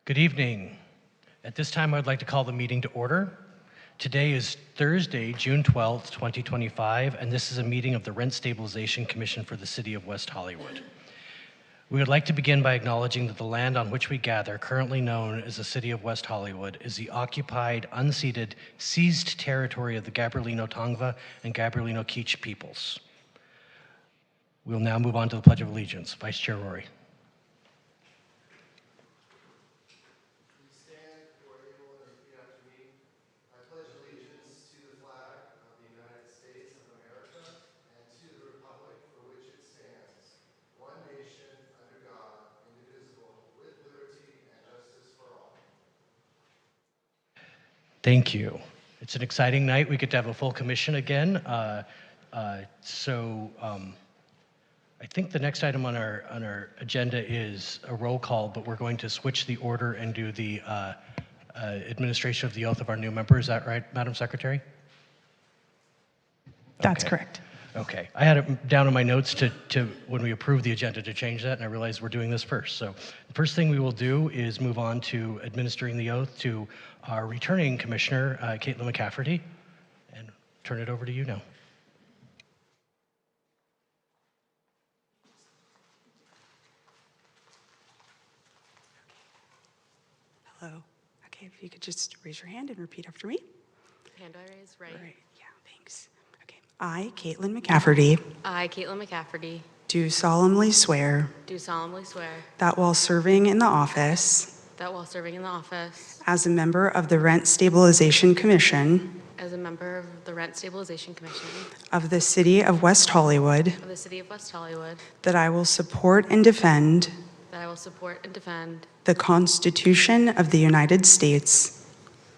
Good evening. At this time, I'd like to call the meeting to order. Today is Thursday, June 12th, 2025, and this is a meeting of the Rent Stabilization Commission for the City of West Hollywood. We would like to begin by acknowledging that the land on which we gather, currently known as the City of West Hollywood, is the occupied, unceded, seized territory of the Gabrielino Tongva and Gabrielino Kizh peoples. We'll now move on to the Pledge of Allegiance. Vice Chair Rory. Thank you. It's an exciting night. We get to have a full commission again. I think the next item on our agenda is a roll call, but we're going to switch the order and do the administration of the oath of our new member. Is that right, Madam Secretary? That's Okay. correct. Okay. I had it down in my notes to when we approved the agenda to change that, and I realized we're doing this first. So the first thing we will do is move on to administering the oath to our returning commissioner, Caitlin McCafferty, and turn it over to you now. Hello. Okay, if you could just raise your hand and repeat after me. Hand I raise, right? Right. Yeah, thanks. Okay. I, Caitlin McCafferty, I, Caitlin McCafferty, do solemnly swear do solemnly swear that while serving in the office that while serving in the office as a member of the Rent Stabilization Commission as a member of the Rent Stabilization Commission of the City of West Hollywood, of the City of West Hollywood, that I will support and defend that I will support and defend the Constitution of the United States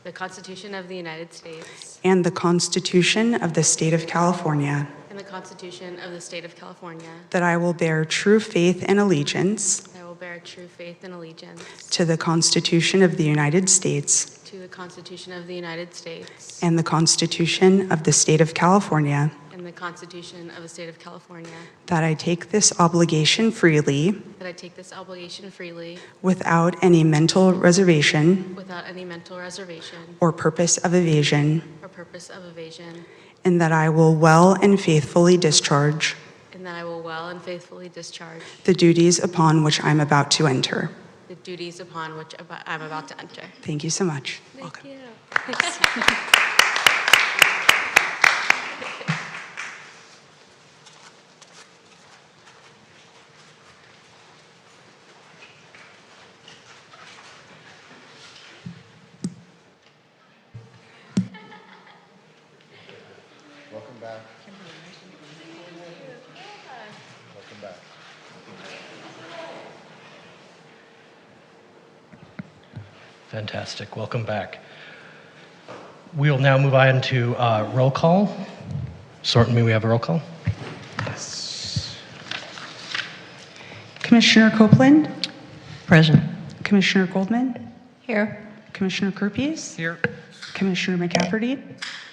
the Constitution of the United States and the Constitution of the State of California, and the Constitution of the State of California, that I will bear true faith and allegiance that I will bear true faith and allegiance to the Constitution of the United States to the Constitution of the United States and the Constitution of the State of California, and the Constitution of the State of California, that I take this obligation freely that I take this obligation freely without any mental reservation without any mental reservation or purpose of evasion, or purpose of evasion, and that I will well and faithfully discharge and that I will well and faithfully discharge the duties upon which I'm about to enter. the duties upon which I'm about to enter. Thank you so much. Thank Welcome. you. Welcome back. Welcome back. Fantastic. Welcome back. We'll now move on to roll call. Sorton, may we have a roll call? Commissioner Copeland, Present. Commissioner Goldman, Here. Commissioner Kerpies, Here. Commissioner McCafferty,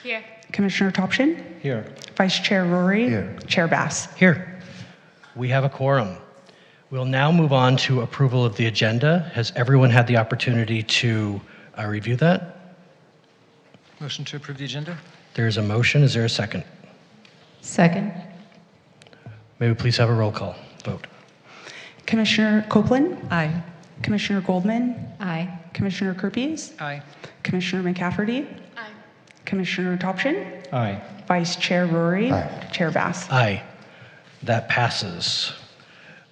Here. Commissioner Topshin, Here. Vice Chair Rory, Here. Chair Bass. Here. We have a quorum. We'll now move on to approval of the agenda. Has everyone had the opportunity to review that? Motion to approve the agenda? There is a motion. Is there a second? Second. May we please have a roll call vote? Commissioner Copeland, Aye. Commissioner Goldman, Aye. Commissioner Kerpies, Aye. Commissioner McCafferty, Aye. Commissioner Topshin, Aye. Vice Chair Rory, Aye. Chair Bass. Aye. That passes.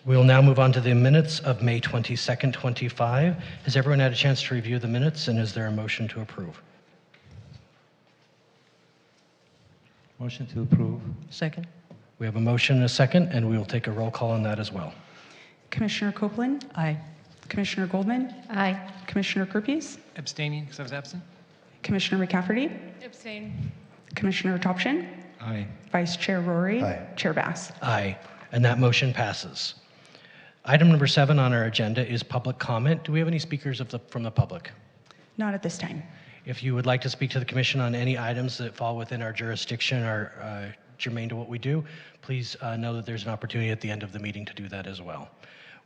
We'll now move on to the minutes of May 22nd, 25. Has everyone had a chance to review the minutes, and is there a motion to approve? Motion to approve. Second. We have a motion and a second, and we will take a roll call on that as well. Commissioner Copeland, Aye. Commissioner Goldman, Aye. Commissioner Kerpies, Abstaining because I was absent? Commissioner McCafferty, Abstain. Commissioner Topshin, Aye. Vice Chair Rory, Aye. Chair Bass. Aye, and that motion passes. Item number 7 on our agenda is public comment. Do we have any speakers from the public? Not at this time. If you would like to speak to the commission on any items that fall within our jurisdiction or germane to what we do, please know that there's an opportunity at the end of the meeting to do that as well.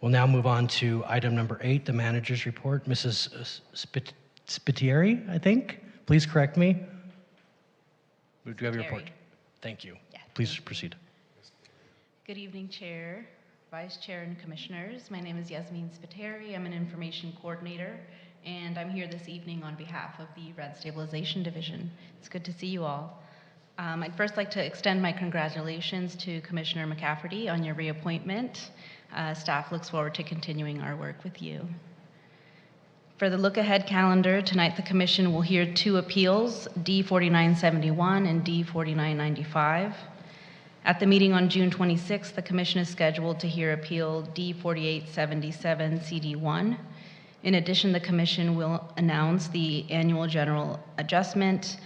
We'll now move on to item number 8, the manager's report. Mrs. Spitieri, I think? Please correct me. Do you have your report? Spitieri. Thank you. Yeah, Please thank you. proceed. Good evening, Chair, Vice Chair, and Commissioners. My name is Yasmin Spiteri. I'm an Information Coordinator, and I'm here this evening on behalf of the Rent Stabilization Division. It's good to see you all. I'd first like to extend my congratulations to Commissioner McCafferty on your reappointment. Staff looks forward to continuing our work with you. For the look-ahead calendar, tonight the Commission will hear 2 appeals, D4971 and D4995. At the meeting on June 26th, the Commission is scheduled to hear Appeal D4877 CD1. In addition, the Commission will announce the annual general adjustment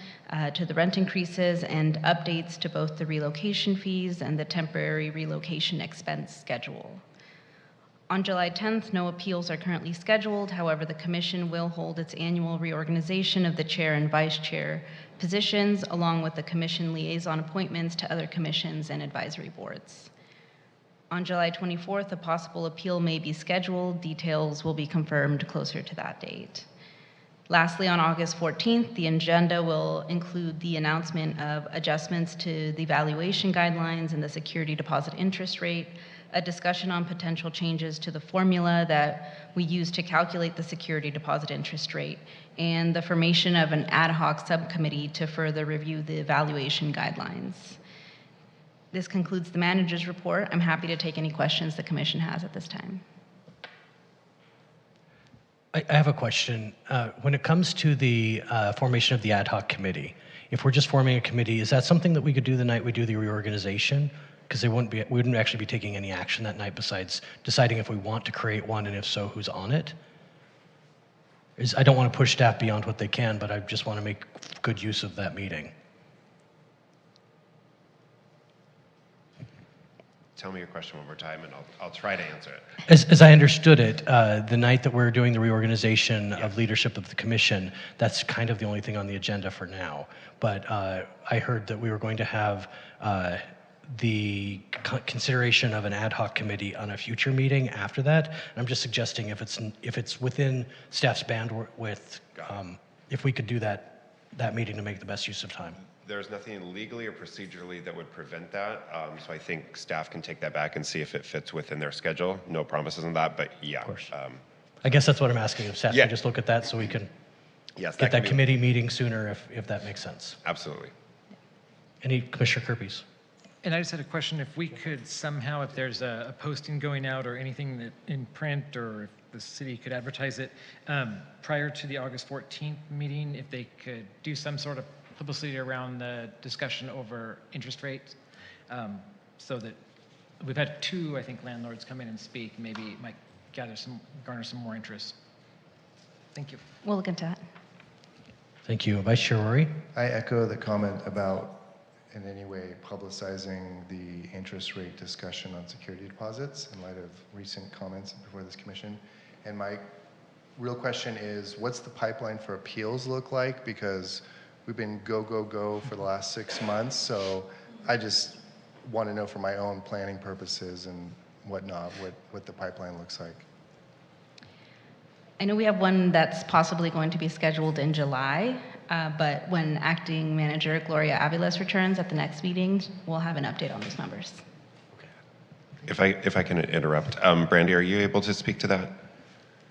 to the rent increases and updates to both the relocation fees and the temporary relocation expense schedule. On July 10th, no appeals are currently scheduled. However, the Commission will hold its annual reorganization of the Chair and Vice Chair positions, along with the Commission liaison appointments to other commissions and advisory boards. On July 24th, a possible appeal may be scheduled. Details will be confirmed closer to that date. Lastly, on August 14th, the agenda will include the announcement of adjustments to the valuation guidelines and the security deposit interest rate, a discussion on potential changes to the formula that we use to calculate the security deposit interest rate, and the formation of an ad hoc subcommittee to further review the valuation guidelines. This concludes the manager's report. I'm happy to take any questions the Commission has at this time. I have a question. When it comes to the formation of the ad hoc committee, if we're just forming a committee, is that something that we could do the night we do the reorganization? Because we wouldn't actually be taking any action that night besides deciding if we want to create one, and if so, who's on it? I don't want to push staff beyond what they can, but I just want to make good use of that meeting. Tell me your question one more time, and I'll try to answer it. As I understood it, the night that we're doing the reorganization of leadership of the commission, that's kind of the only thing on the agenda for now. But I heard that we were going to have the consideration of an ad hoc committee on a future meeting after that. And I'm just suggesting if it's within staff's bandwidth, if we could do that meeting to make the best use of time. There's nothing legally or procedurally that would prevent that, so I think staff can take that back and see if it fits within their schedule. No promises on that, but yeah. Of course. I guess that's what I'm asking, if staff Yeah. can just look at that so we can Yes, get that can be- committee meeting sooner if that makes sense. Absolutely. Any Commissioner Kirby's? And I just had a question, if we could somehow, if there's a posting going out or anything that in print, or if the city could advertise it prior to the August 14th meeting, if they could do some sort of publicity around the discussion over interest rates, so that we've had 2, I think, landlords come in and speak, maybe it might garner some more interest. Thank you. We'll look into that. Thank you. Vice Chair Rory? I echo the comment about in any way publicizing the interest rate discussion on security deposits in light of recent comments before this commission. And my real question is, what's the pipeline for appeals look like? Because we've been go, go, go for the last 6 months. So I just want to know for my own planning purposes and whatnot, what the pipeline looks like. I know we have one that's possibly going to be scheduled in July, but when Acting Manager Gloria Aviles returns at the next meeting, we'll have an update on those numbers. If I can interrupt, Brandy, are you able to speak to that?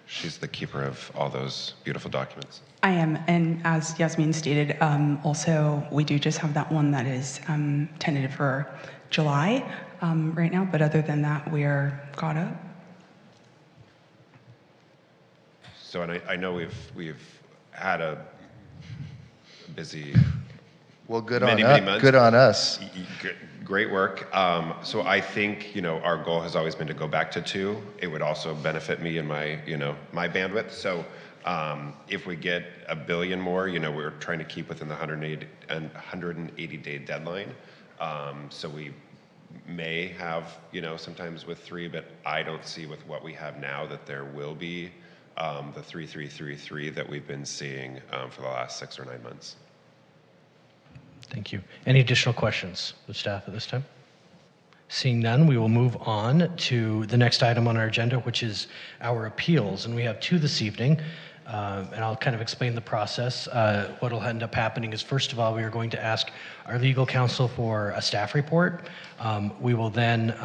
She's the keeper of all those beautiful documents. I am, and as Yasmin stated, also we do just have that one that is tentative for July right now, but other than that, we are caught up. So, and I know we've had a busy Well, good many on us. months. Good on us. Great work. So I think, our goal has always been to go back to 2. It would also benefit me and my, my bandwidth. So if we get $1 billion more, we're trying to keep within the 180-day deadline. So we may have, sometimes with 3, but I don't see with what we have now that there will be the 3333 that we've been seeing for the last 6 or 9 months. Thank you. Any additional questions with staff at this time? Seeing none, we will move on to the next item on our agenda, which is our appeals. And we have two this evening, and I'll kind of explain the process. What will end up happening is, first of all, we are going to ask our legal counsel for a staff report. We will then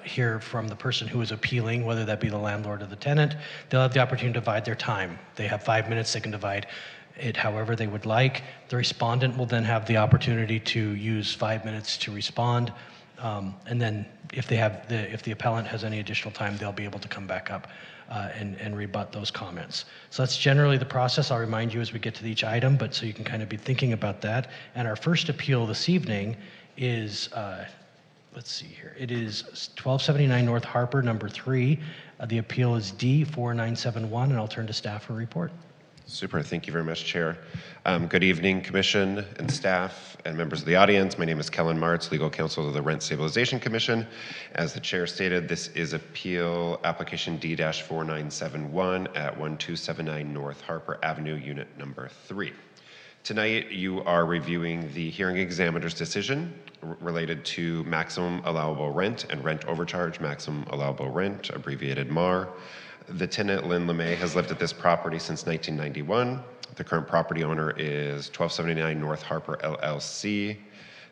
hear from the person who is appealing, whether that be the landlord or the tenant. They'll have the opportunity to divide their time. They have 5 minutes. They can divide it however they would like. The respondent will then have the opportunity to use 5 minutes to respond. And then if the appellant has any additional time, they'll be able to come back up and rebut those comments. So that's generally the process. I'll remind you as we get to each item, but so you can kind of be thinking about that. And our first appeal this evening is, let's see here, it is 1279 North Harper, number 3. The appeal is D4971, and I'll turn to staff for a report. Super. Thank you very much, Chair. Good evening, Commission and staff and members of the audience. My name is Kellen Martz, Legal Counsel to the Rent Stabilization Commission. As the Chair stated, this is appeal application D-4971 at 1279 North Harper Avenue, unit number 3. Tonight, you are reviewing the hearing examiner's decision related to maximum allowable rent and rent overcharge, maximum allowable rent, abbreviated MAR. The tenant, Lynn LeMay, has lived at this property since 1991. The current property owner is 1279 North Harper LLC.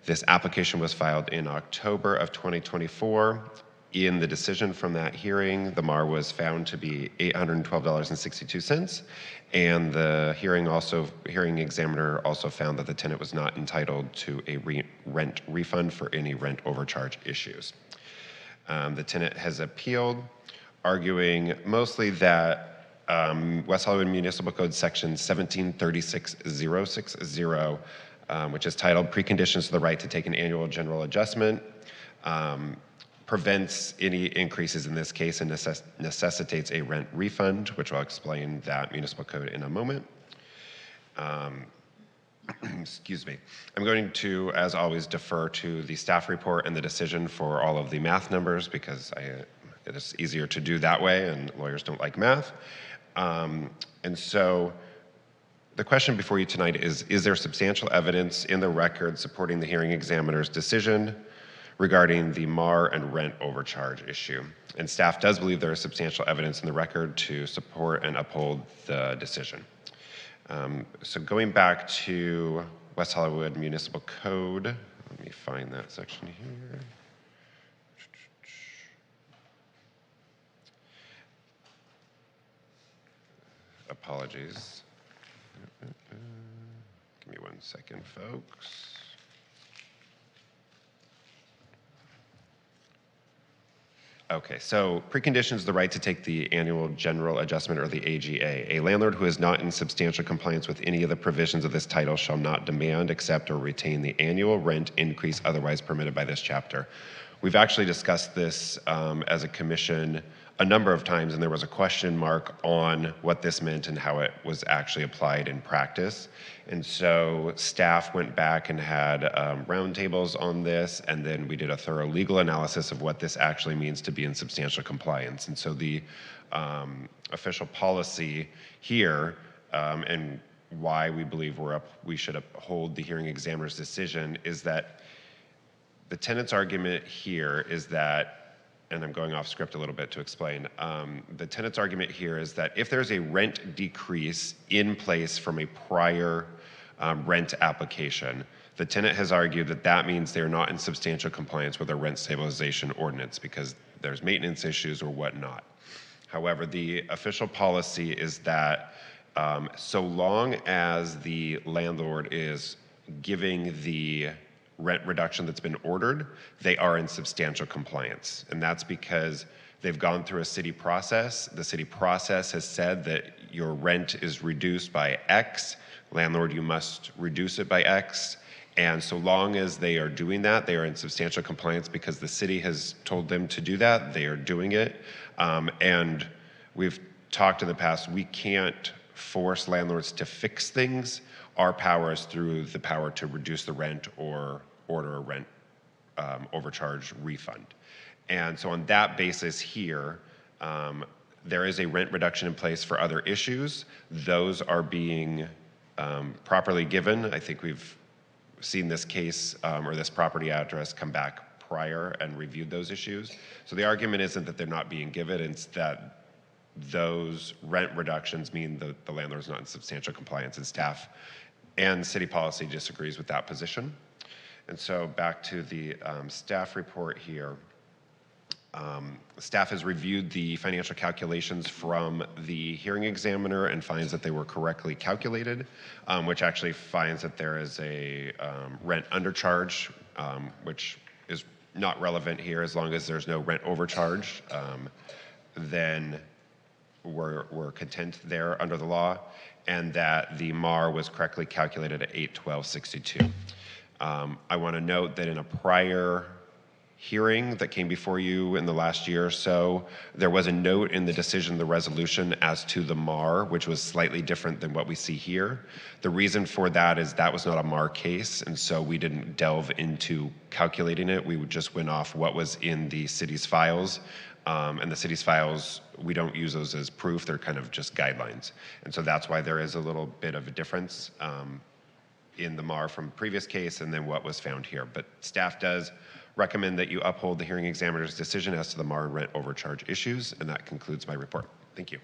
This application was filed in October of 2024. In the decision from that hearing, the MAR was found to be $812.62, and the hearing examiner also found that the tenant was not entitled to a rent refund for any rent overcharge issues. The tenant has appealed, arguing mostly that West Hollywood Municipal Code section 1736060, which is titled Preconditions to the Right to Take an Annual General Adjustment, prevents any increases in this case and necessitates a rent refund, which I'll explain that municipal code in a moment. Excuse me. I'm going to, as always, defer to the staff report and the decision for all of the math numbers because it's easier to do that way, and lawyers don't like math. And so the question before you tonight is there substantial evidence in the record supporting the hearing examiner's decision regarding the MAR and rent overcharge issue? And staff does believe there is substantial evidence in the record to support and uphold the decision. So going back to West Hollywood Municipal Code, let me find that section here. Apologies. Give me 1 second, folks. Okay, so preconditions the right to take the annual general adjustment or the AGA. A landlord who is not in substantial compliance with any of the provisions of this title shall not demand, accept, or retain the annual rent increase otherwise permitted by this chapter. We've actually discussed this as a commission a number of times, and there was a question mark on what this meant and how it was actually applied in practice. And so staff went back and had roundtables on this, and then we did a thorough legal analysis of what this actually means to be in substantial compliance. And so the official policy here, and why we believe we should uphold the hearing examiner's decision, is that the tenant's argument here is that, and I'm going off script a little bit to explain. The tenant's argument here is that if there's a rent decrease in place from a prior rent application, the tenant has argued that that means they're not in substantial compliance with a rent stabilization ordinance because there's maintenance issues or whatnot. However, the official policy is that so long as the landlord is giving the rent reduction that's been ordered, they are in substantial compliance. And that's because they've gone through a city process. The city process has said that your rent is reduced by X. Landlord, you must reduce it by X. And so long as they are doing that, they are in substantial compliance because the city has told them to do that. They are doing it. And we've talked in the past, we can't force landlords to fix things. Our power is through the power to reduce the rent or order a rent overcharge refund. And so on that basis here, there is a rent reduction in place for other issues. Those are being properly given. I think we've seen this case or this property address come back prior and reviewed those issues. So the argument isn't that they're not being given, it's that those rent reductions mean the landlord's not in substantial compliance, and staff and city policy disagrees with that position. And so back to the staff report here. Staff has reviewed the financial calculations from the hearing examiner and finds that they were correctly calculated, which actually finds that there is a rent undercharge, which is not relevant here as long as there's no rent overcharge. Then we're content there under the law, and that the MAR was correctly calculated at 8/12/62. I want to note that in a prior hearing that came before you in the last year or so, there was a note in the decision, the resolution, as to the MAR, which was slightly different than what we see here. The reason for that is that was not a MAR case, and so we didn't delve into calculating it. We just went off what was in the city's files. And the city's files, we don't use those as proof, they're kind of just guidelines. And so that's why there is a little bit of a difference in the MAR from previous case and then what was found here. But staff does recommend that you uphold the hearing examiner's decision as to the MAR and rent overcharge issues, and that concludes my report. Thank you.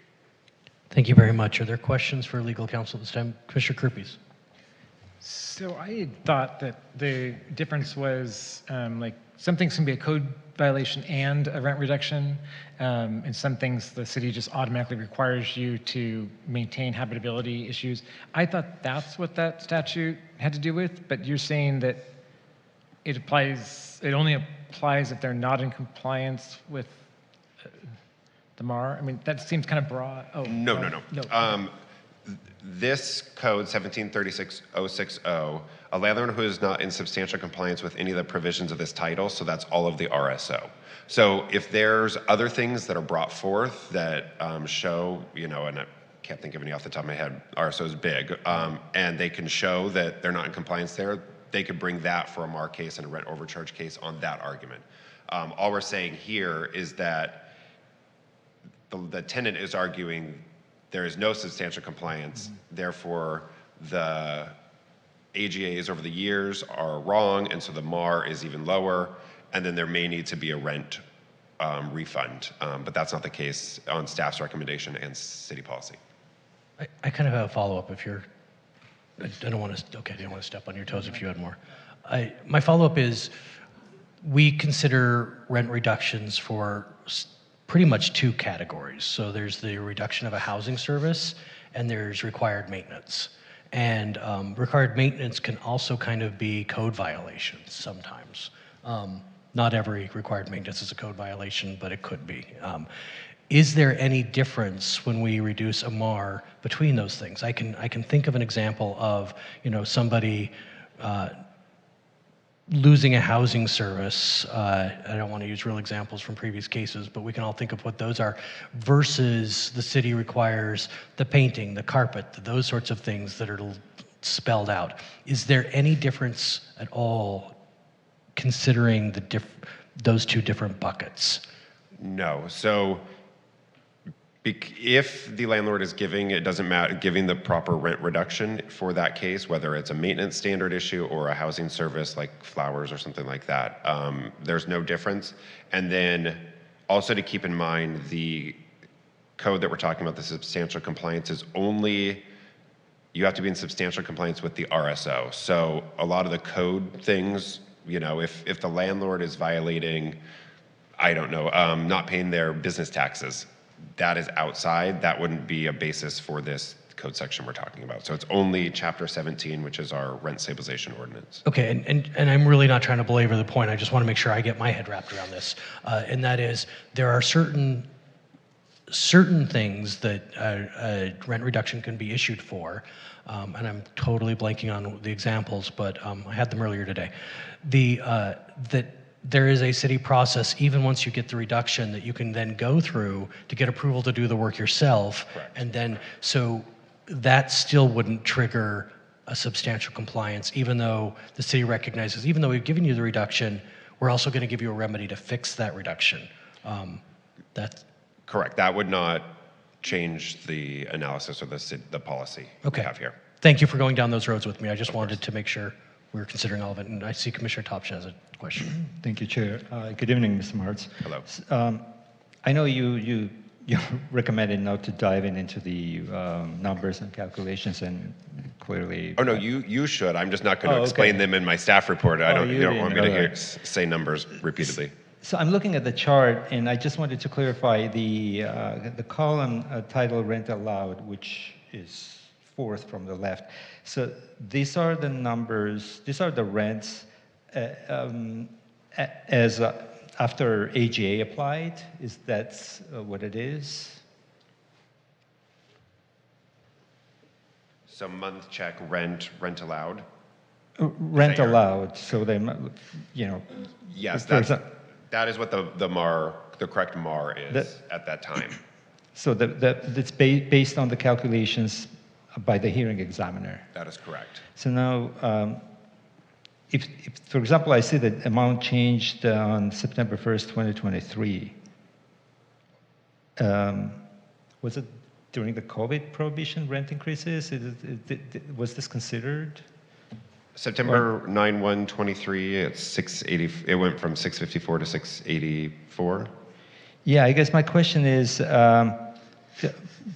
Thank you very much. Are there questions for legal counsel this time? Commissioner Krupes. So I had thought that the difference was like some things can be a code violation and a rent reduction, and some things the city just automatically requires you to maintain habitability issues. I thought that's what that statute had to do with, but you're saying that it only applies if they're not in compliance with the MAR? I mean, that seems kind of broad. Oh, No. This code, 1736-060, a landlord who is not in substantial compliance with any of the provisions of this title, so that's all of the RSO. So if there's other things that are brought forth that show, and I can't think of any off the top of my head, RSO is big, and they can show that they're not in compliance there, they could bring that for a MAR case and a rent overcharge case on that argument. All we're saying here is that the tenant is arguing there is no substantial compliance, therefore the AGAs over the years are wrong, and so the MAR is even lower, and then there may need to be a rent refund, but that's not the case on staff's recommendation and city policy. I kind of have a follow-up if you're, I didn't want to step on your toes if you had more. My follow-up is, we consider rent reductions for pretty much two categories. So there's the reduction of a housing service, and there's required maintenance. And required maintenance can also kind of be code violations sometimes. Not every required maintenance is a code violation, but it could be. Is there any difference when we reduce a MAR between those things? I can think of an example of somebody losing a housing service. I don't want to use real examples from previous cases, but we can all think of what those are, versus the city requires the painting, the carpet, those sorts of things that are spelled out. Is there any difference at all considering those two different buckets? No. So if the landlord is giving, it doesn't matter, giving the proper rent reduction for that case, whether it's a maintenance standard issue or a housing service like flowers or something like that, there's no difference. And then also to keep in mind, the code that we're talking about, the substantial compliance, is only, you have to be in substantial compliance with the RSO. So a lot of the code things, if the landlord is violating, I don't know, not paying their business taxes, that is outside, that wouldn't be a basis for this code section we're talking about. So it's only Chapter 17, which is our rent stabilization ordinance. Okay, and I'm really not trying to belabor the point. I just want to make sure I get my head wrapped around this. And that is, there are certain things that rent reduction can be issued for, and I'm totally blanking on the examples, but I had them earlier today. That there is a city process, even once you get the reduction, that you can then go through to get approval to do the work yourself. Correct. And then, so that still wouldn't trigger a substantial compliance, even though the city recognizes, even though we've given you the reduction, we're also going to give you a remedy to fix that reduction. That's correct. That would not change the analysis or the policy we have here. Thank you for going down those roads with me. I just wanted to make sure. we're considering all of it. And I see Commissioner Topsh has a question. Thank you, Chair. Good evening, Mr. Martz. Hello. I know you recommended not to dive into the numbers and calculations, and clearly. Oh, no, you should. I'm just not going to Oh, explain okay. them in my staff report. You You don't want me to didn't. hear, Alright. say numbers repeatedly. So I'm looking at the chart, and I just wanted to clarify the column titled Rent Allowed, which is fourth from the left. So these are the numbers, these are the rents as after AGA applied. Is that what it is? So month check, rent allowed? Rent your- allowed, so they, Yes, for exa- that is what the correct MAR is That- at that time. so that's based on the calculations by the hearing examiner. That is correct. So now, if, for example, I see the amount changed on September 1st, 2023, was it during the COVID prohibition rent increases? Was this considered? September 9/1/23, it's 680. It went from 654 to 684. Yeah, I guess my question is,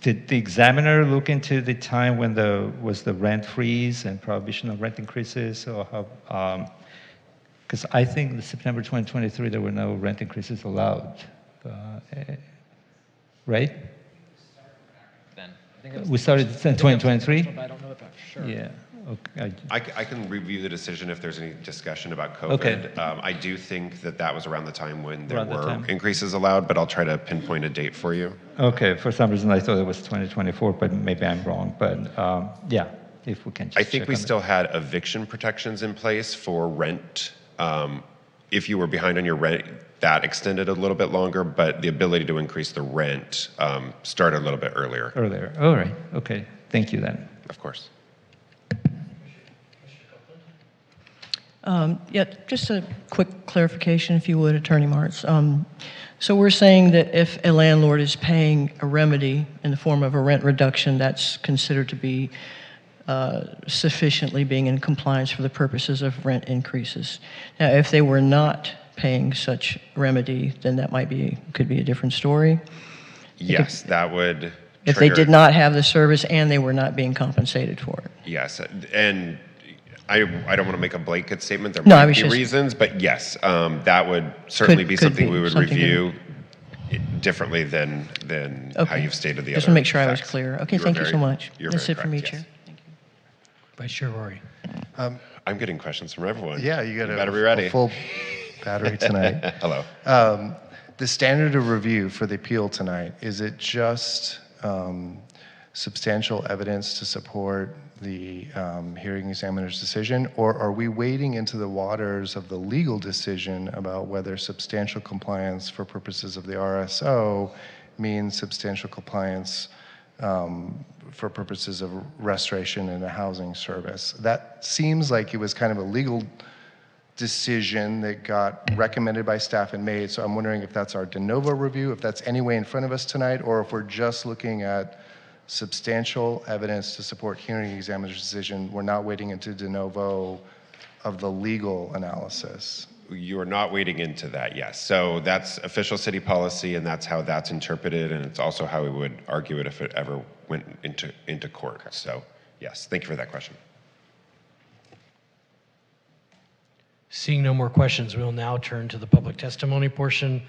did the examiner look into the time when was the rent freeze and prohibition of rent increases, or how? Because I think in September 2023 there were no rent increases allowed, right? Then. I think it was We started in 2023. but I don't know that for sure. Yeah. Okay. I can review the decision if there's any discussion about COVID. Okay. I do think that was around the time when there Around the were time. increases allowed, but I'll try to pinpoint a date for you. Okay. For some reason I thought it was 2024, but maybe I'm wrong. But yeah, if we can. Just I think check we on still had eviction protections in place for rent. If you were behind on your rent, that extended a little bit longer, but the ability to increase the rent started a little bit earlier, that earlier. All right. Okay. Thank you then. of course. Yeah, just a quick clarification, if you would, Attorney Martz. So we're saying that if a landlord is paying a remedy in the form of a rent reduction, that's considered to be sufficiently being in compliance for the purposes of rent increases. Now, if they were not paying such remedy, then that could be a different story. Yes, that would If they trigger- did not have the service and they were not being compensated for it. Yes, and I don't want to make a blanket statement. There No, I might was be just- reasons, but yes, that would certainly be Could something be we would something to- review differently than how Okay. you've stated the Just other to make sure I was facts. clear. Okay, You are thank you very- so much. You're That's very it for me, correct, Chair. yes. Thank you. Vice Chair Rory. I'm getting questions from everyone. Yeah, you got better be ready. a full battery tonight. Hello. The standard of review for the appeal tonight, is it just substantial evidence to support the hearing examiner's decision, or are we wading into the waters of the legal decision about whether substantial compliance for purposes of the RSO means substantial compliance for purposes of restoration and a housing service? That seems like it was kind of a legal decision that got recommended by staff and made, so I'm wondering if that's our de novo review, if that's any way in front of us tonight, or if we're just looking at substantial evidence to support hearing examiner's decision. We're not wading into de novo of the legal analysis. You are not wading into that, yes. So that's official city policy, and that's how that's interpreted, and it's also how we would argue it if it ever went into court. So, yes, thank you for that question. Seeing no more questions, we will now turn to the public testimony portion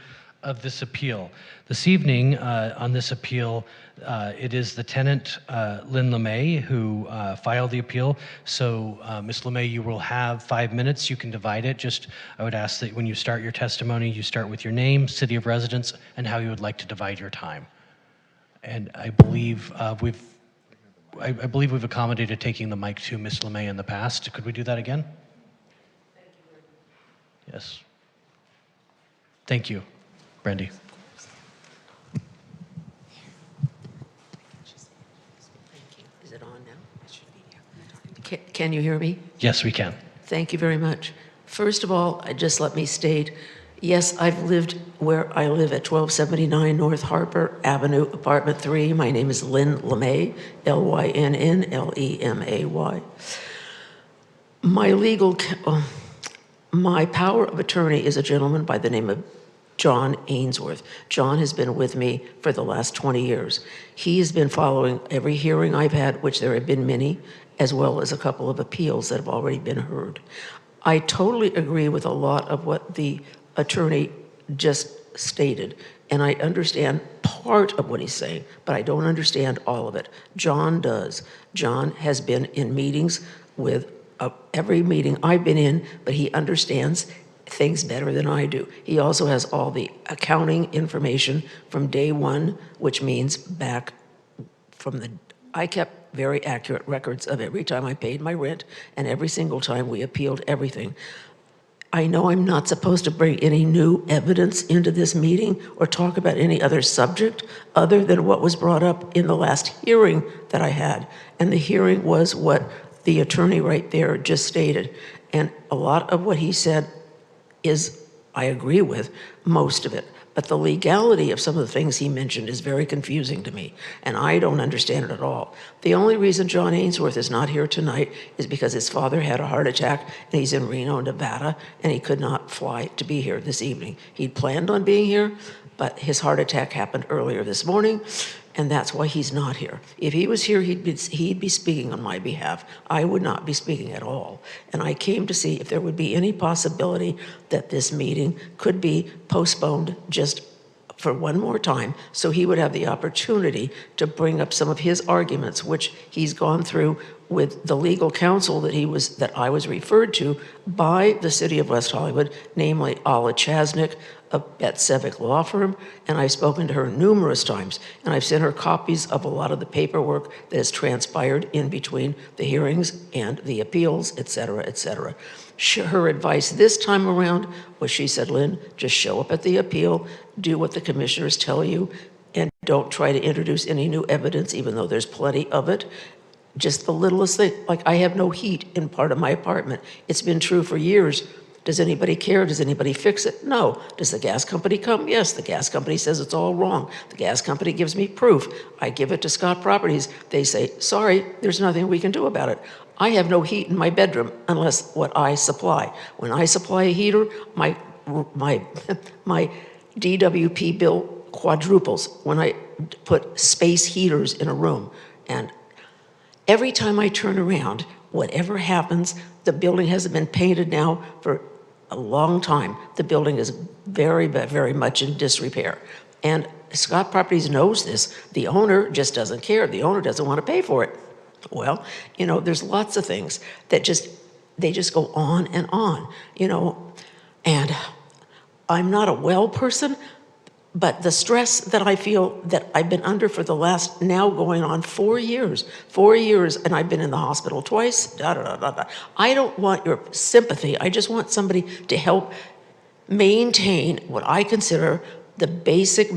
of this appeal. This evening, on this appeal, it is the tenant, Lynn LeMay, who filed the appeal. So, Ms. LeMay, you will have 5 minutes. You can divide it. Just, I would ask that when you start your testimony, you start with your name, city of residence, and how you would like to divide your time. And I believe I believe we've accommodated taking the mic to Ms. LeMay in the past. Could we do that again? Yes. Thank you, Brandy. Is it on now? It should be. Can you hear me? Yes, we can. Thank you very much. First of all, just let me state, yes, I've lived where I live at 1279 North Harper Avenue, Apartment 3. My name is Lynn LeMay, Lynnlemay. My my power of attorney is a gentleman by the name of John Ainsworth. John has been with me for the last 20 years. He has been following every hearing I've had, which there have been many, as well as a couple of appeals that have already been heard. I totally agree with a lot of what the attorney just stated, and I understand part of what he's saying, but I don't understand all of it. John does. John has been in meetings with every meeting I've been in, but he understands things better than I do. He also has all the accounting information from day one, which means back from I kept very accurate records of every time I paid my rent and every single time we appealed everything. I know I'm not supposed to bring any new evidence into this meeting or talk about any other subject other than what was brought up in the last hearing that I had. And the hearing was what the attorney right there just stated. And a lot of what he said I agree with most of it. But the legality of some of the things he mentioned is very confusing to me, and I don't understand it at all. The only reason John Ainsworth is not here tonight is because his father had a heart attack, and he's in Reno, Nevada, and he could not fly to be here this evening. He'd planned on being here, but his heart attack happened earlier this morning, and that's why he's not here. If he was here, he'd be speaking on my behalf. I would not be speaking at all. And I came to see if there would be any possibility that this meeting could be postponed just for one more time, so he would have the opportunity to bring up some of his arguments, which he's gone through with the legal counsel that I was referred to by the city of West Hollywood, namely Alla Chasnick at Sevick Law Firm, and I've spoken to her numerous times, and I've sent her copies of a lot of the paperwork that has transpired in between the hearings and the appeals, et cetera, et cetera. Her advice this time around was, she said, Lynn, just show up at the appeal, do what the commissioners tell you, and don't try to introduce any new evidence, even though there's plenty of it. Just the littlest thing, like I have no heat in part of my apartment. It's been true for years. Does anybody care? Does anybody fix it? No. Does the gas company come? Yes. The gas company says it's all wrong. The gas company gives me proof. I give it to Scott Properties. They say, sorry, there's nothing we can do about it. I have no heat in my bedroom unless what I supply. When I supply a heater, my DWP bill quadruples when I put space heaters in a room. And every time I turn around, whatever happens, the building hasn't been painted now for a long time. The building is very, very much in disrepair. And Scott Properties knows this. The owner just doesn't care. The owner doesn't want to pay for it. Well, there's lots of things that they just go on, and I'm not a well person, but the stress that I feel that I've been under for the last, now going on 4 years, and I've been in the hospital twice, I don't want your sympathy. I just want somebody to help maintain what I consider the basic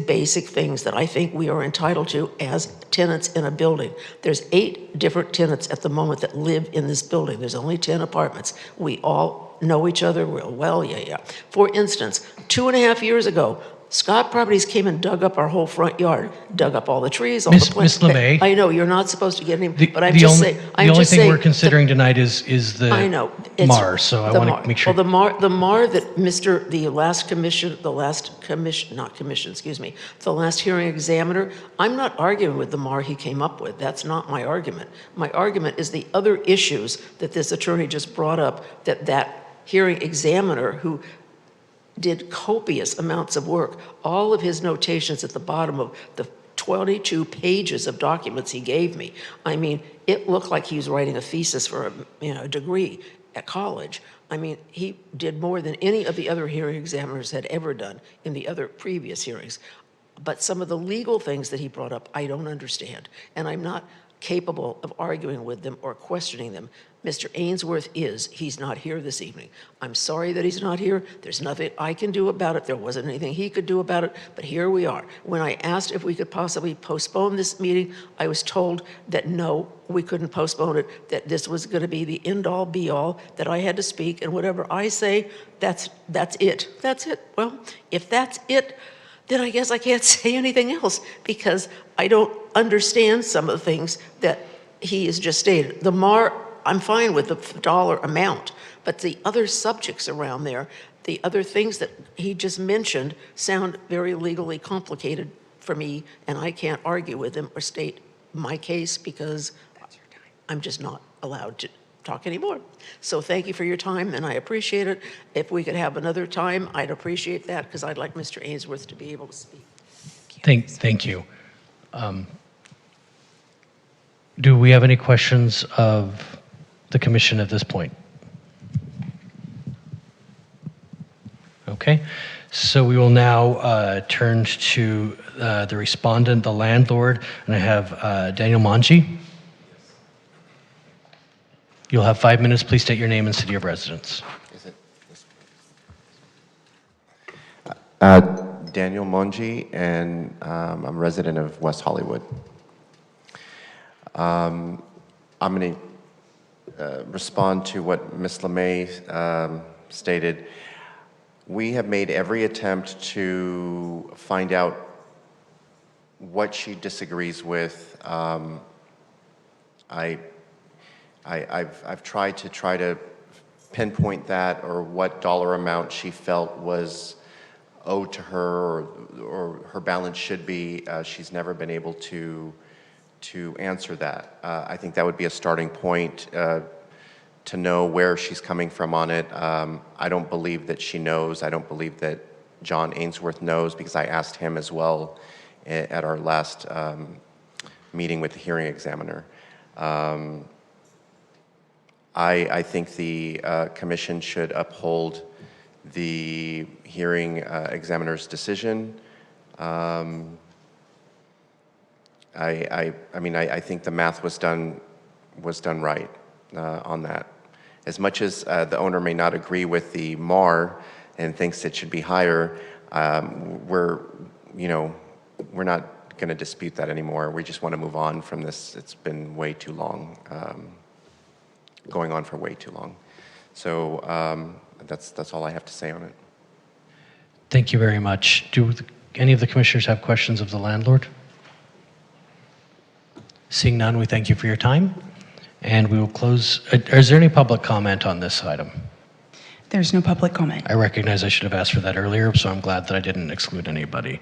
things that I think we are entitled to as tenants in a building. There's 8 different tenants at the moment that live in this building. There's only 10 apartments. We all know each other real well, yeah. For instance, 2.5 years ago, Scott Properties came and dug up our whole front yard, dug up all the trees, all the plants. Miss LeMay. I know, you're not supposed to get any, but I'm The just only, saying. the only thing we're considering tonight is the I know. MAR, so I want to make sure. Well, the MAR that the last hearing examiner, I'm not arguing with the MAR he came up with. That's not my argument. My argument is the other issues that this attorney just brought up, that hearing examiner who did copious amounts of work, all of his notations at the bottom of the 22 pages of documents he gave me. I mean, it looked like he was writing a thesis for a degree at college. I mean, he did more than any of the other hearing examiners had ever done in the other previous hearings. But some of the legal things that he brought up, I don't understand. And I'm not capable of arguing with them or questioning them. Mr. Ainsworth he's not here this evening. I'm sorry that he's not here. There's nothing I can do about it. There wasn't anything he could do about it, but here we are. When I asked if we could possibly postpone this meeting, I was told that no, we couldn't postpone it, that this was going to be the end-all, be-all, that I had to speak, and whatever I say, that's it. That's it. Well, if that's it, then I guess I can't say anything else, because I don't understand some of the things that he has just stated. The MAR I'm fine with the dollar amount, but the other subjects around there, the other things that he just mentioned sound very legally complicated for me, and I can't argue with him or state my case because I'm just not allowed to talk anymore. So thank you for your time, and I appreciate it. If we could have another time, I'd appreciate that because I'd like Mr. Ainsworth to be able to speak. Thank you. Do we have any questions of the commission at this point? Okay, so we will now turn to the respondent, the landlord, and I have Daniel Manji. You'll have 5 minutes. Please state your name and city of residence. Daniel Monji, and I'm a resident of West Hollywood. I'm going to respond to what Ms. LeMay stated. We have made every attempt to find out what she disagrees with. I've tried to pinpoint that or what dollar amount she felt was owed to her or her balance should be. She's never been able to answer that. I think that would be a starting point to know where she's coming from on it. I don't believe that she knows. I don't believe that John Ainsworth knows because I asked him as well at our last meeting with the hearing examiner. I think the commission should uphold the hearing examiner's decision. I mean, I think the math was done right on that. As much as the owner may not agree with the MAR and thinks it should be higher, we're not going to dispute that anymore. We just want to move on from this. It's been way too long, going on for way too long. So that's all I have to say on it. Thank you very much. Do any of the commissioners have questions of the landlord? Seeing none, we thank you for your time. And we will close. Is there any public comment on this item? There's no public comment. I recognize I should have asked for that earlier, so I'm glad that I didn't exclude anybody.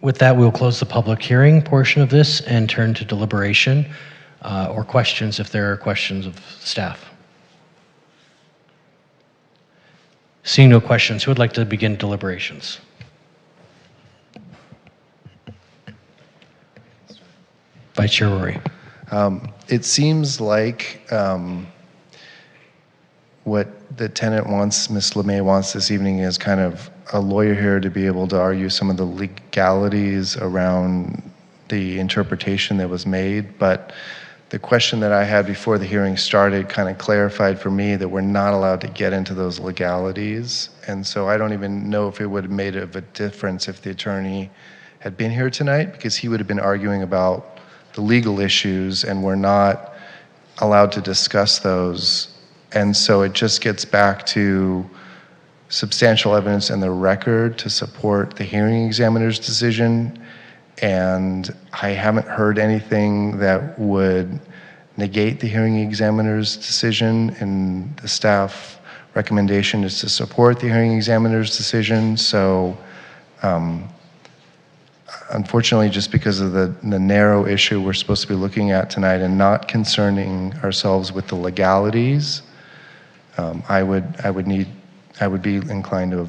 With that, we'll close the public hearing portion of this and turn to deliberation or questions if there are questions of staff. Seeing no questions, who would like to begin deliberations? Vice Chair Rory. It seems like what the tenant wants, Ms. LeMay wants this evening is kind of a lawyer here to be able to argue some of the legalities around the interpretation that was made. But the question that I had before the hearing started kind of clarified for me that we're not allowed to get into those legalities. And so I don't even know if it would have made a difference if the attorney had been here tonight, because he would have been arguing about the legal issues and we're not allowed to discuss those. And so it just gets back to substantial evidence in the record to support the hearing examiner's decision. And I haven't heard anything that would negate the hearing examiner's decision, and the staff recommendation is to support the hearing examiner's decision. So unfortunately, just because of the narrow issue we're supposed to be looking at tonight and not concerning ourselves with the legalities, I would be inclined to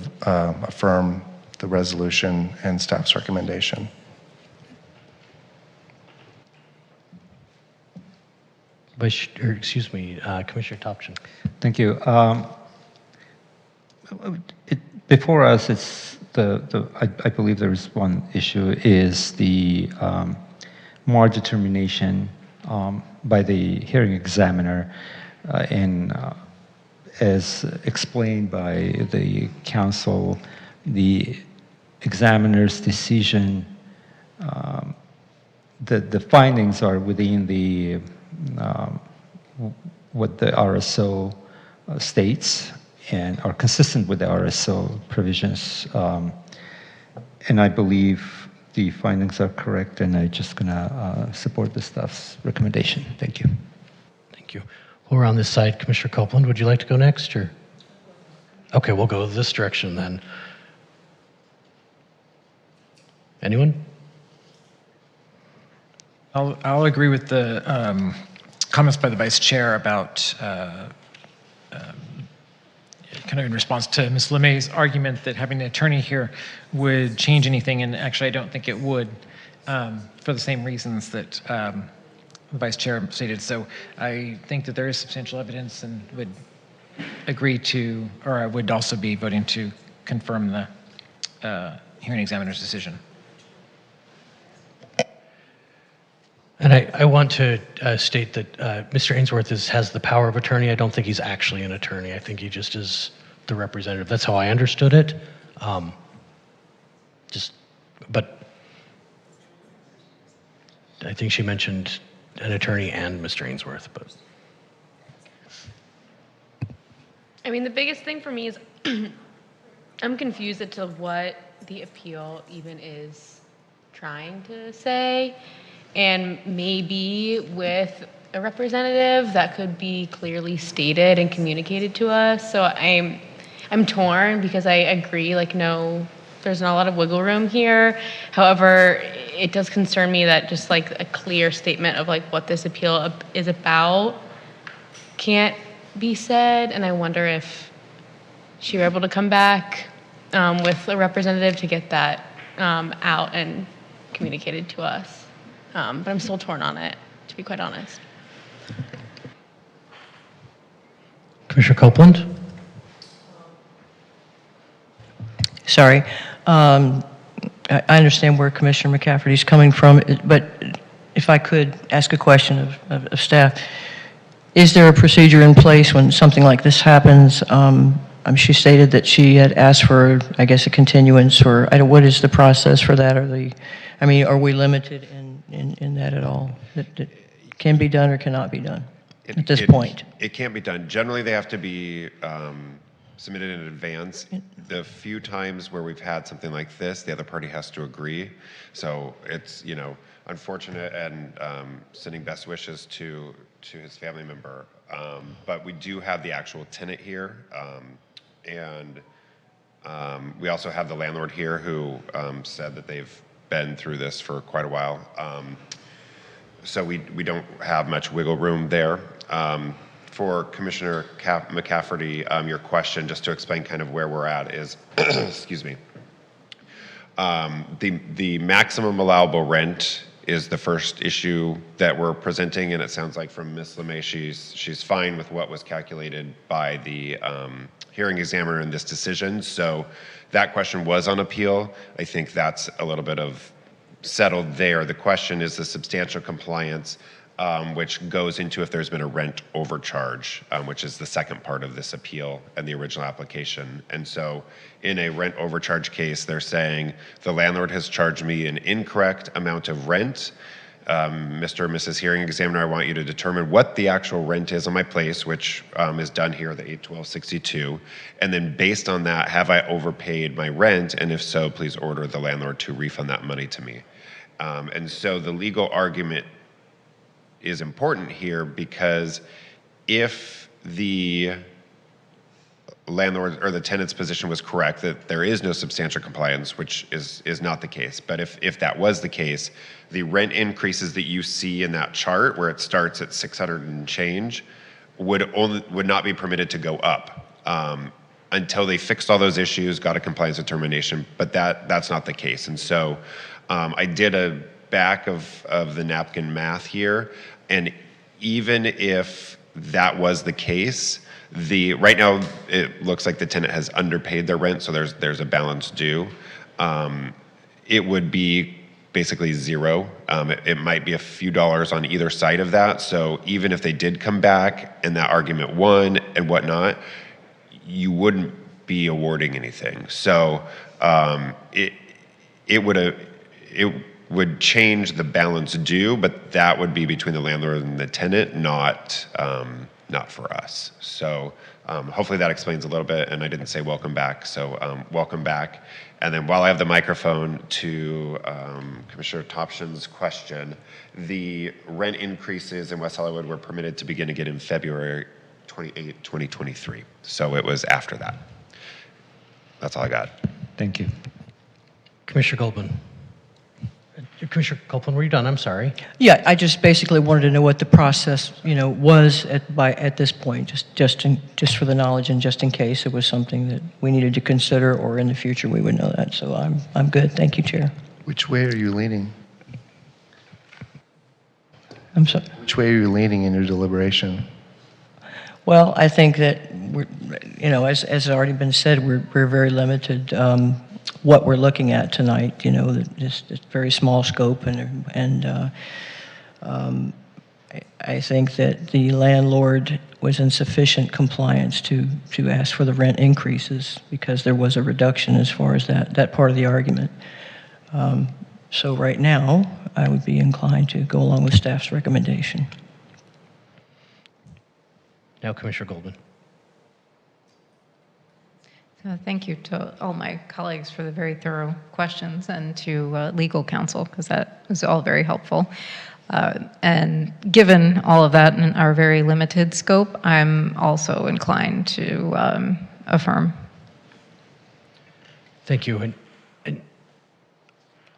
affirm the resolution and staff's recommendation. Commissioner Topchin. Thank you. Before us, it's I believe there is one issue is the MAR determination by the hearing examiner, and as explained by the council, the examiner's decision, the findings are within the what the RSO states and are consistent with the RSO provisions. And I believe the findings are correct, and I'm just going to support the staff's recommendation. Thank you. Thank you. We're on this side. Commissioner Copeland, would you like to go next? Or? Okay, we'll go this direction then. Anyone? I'll agree with the comments by the vice chair about kind of in response to Ms. LeMay's argument that having an attorney here would change anything, and actually I don't think it would, for the same reasons that the vice chair stated. So I think that there is substantial evidence and would agree to, or I would also be voting to confirm the hearing examiner's decision. And I want to state that Mr. Ainsworth has the power of attorney. I don't think he's actually an attorney. I think he just is the representative. That's how I understood it. But I think she mentioned an attorney and Mr. Ainsworth. But I mean, the biggest thing for me is I'm confused as to what the appeal even is trying to say. And maybe with a representative that could be clearly stated and communicated to us. So I'm torn because I agree, like, no, there's not a lot of wiggle room here. However, it does concern me that just like a clear statement of like what this appeal is about can't be said. And I wonder if she were able to come back with a representative to get that out and communicated to us. But I'm still torn on it, to be quite honest. Commissioner Copeland? Sorry. I understand where Commissioner McCafferty is coming from, but if I could ask a question of staff, is there a procedure in place when something like this happens? She stated that she had asked for, I guess, a continuance, or what is the process for that? Are we limited in that at all? That can be done or cannot be done at this point? It can't be done. Generally, they have to be submitted in advance. The few times where we've had something like this, the other party has to agree. So it's, unfortunate, and sending best wishes to his family member. But we do have the actual tenant here. And we also have the landlord here who said that they've been through this for quite a while. So we don't have much wiggle room there. For Commissioner McCafferty, your question, just to explain kind of where we're at, is, excuse me, the maximum allowable rent is the first issue that we're presenting, and it sounds like from Ms. LeMay, she's fine with what was calculated by the hearing examiner in this decision. So that question was on appeal. I think that's a little bit of settled there. The question is the substantial compliance, which goes into if there's been a rent overcharge, which is the second part of this appeal and the original application. And so in a rent overcharge case, they're saying the landlord has charged me an incorrect amount of rent. Mr. or Mrs. Hearing Examiner, I want you to determine what the actual rent is on my place, which is done here, the 81262. And then based on that, have I overpaid my rent? And if so, please order the landlord to refund that money to me. And so the legal argument is important here, because if the landlord or the tenant's position was correct, that there is no substantial compliance, which is not the case. But if that was the case, the rent increases that you see in that chart, where it starts at 600 and change, would not be permitted to go up until they fixed all those issues, got a compliance determination. But that's not the case. And so I did a back of the napkin math here, and even if that was the case, right now it looks like the tenant has underpaid their rent, so there's a balance due. It would be basically zero. It might be a few dollars on either side of that. So even if they did come back and that argument won and whatnot, you wouldn't be awarding anything. So it would change the balance due, but that would be between the landlord and the tenant, not not for us. So hopefully that explains a little bit, and I didn't say welcome back, so welcome back. And then while I have the microphone, to Commissioner Topshin's question, the rent increases in West Hollywood were permitted to begin again in February 28, 2023. So it was after that. That's all I got. Thank you. Commissioner Goldman. Commissioner Copeland, were you done? I'm sorry. Yeah, I just basically wanted to know what the process, was at this point, just for the knowledge and just in case it was something that we needed to consider, or in the future we would know that. So I'm good. Thank you, Chair. Which way are you leaning? I'm sorry. Which way are you leaning in your deliberation? Well, I think that we're, as already been said, we're very limited. What we're looking at tonight, this very small scope, and I think that the landlord was in sufficient compliance to ask for the rent increases, because there was a reduction as far as that part of the argument. So right now, I would be inclined to go along with staff's recommendation. Now, Commissioner Goldman. Thank you to all my colleagues for the very thorough questions, and to legal counsel, because that was all very helpful. And given all of that in our very limited scope, I'm also inclined to affirm. Thank you. And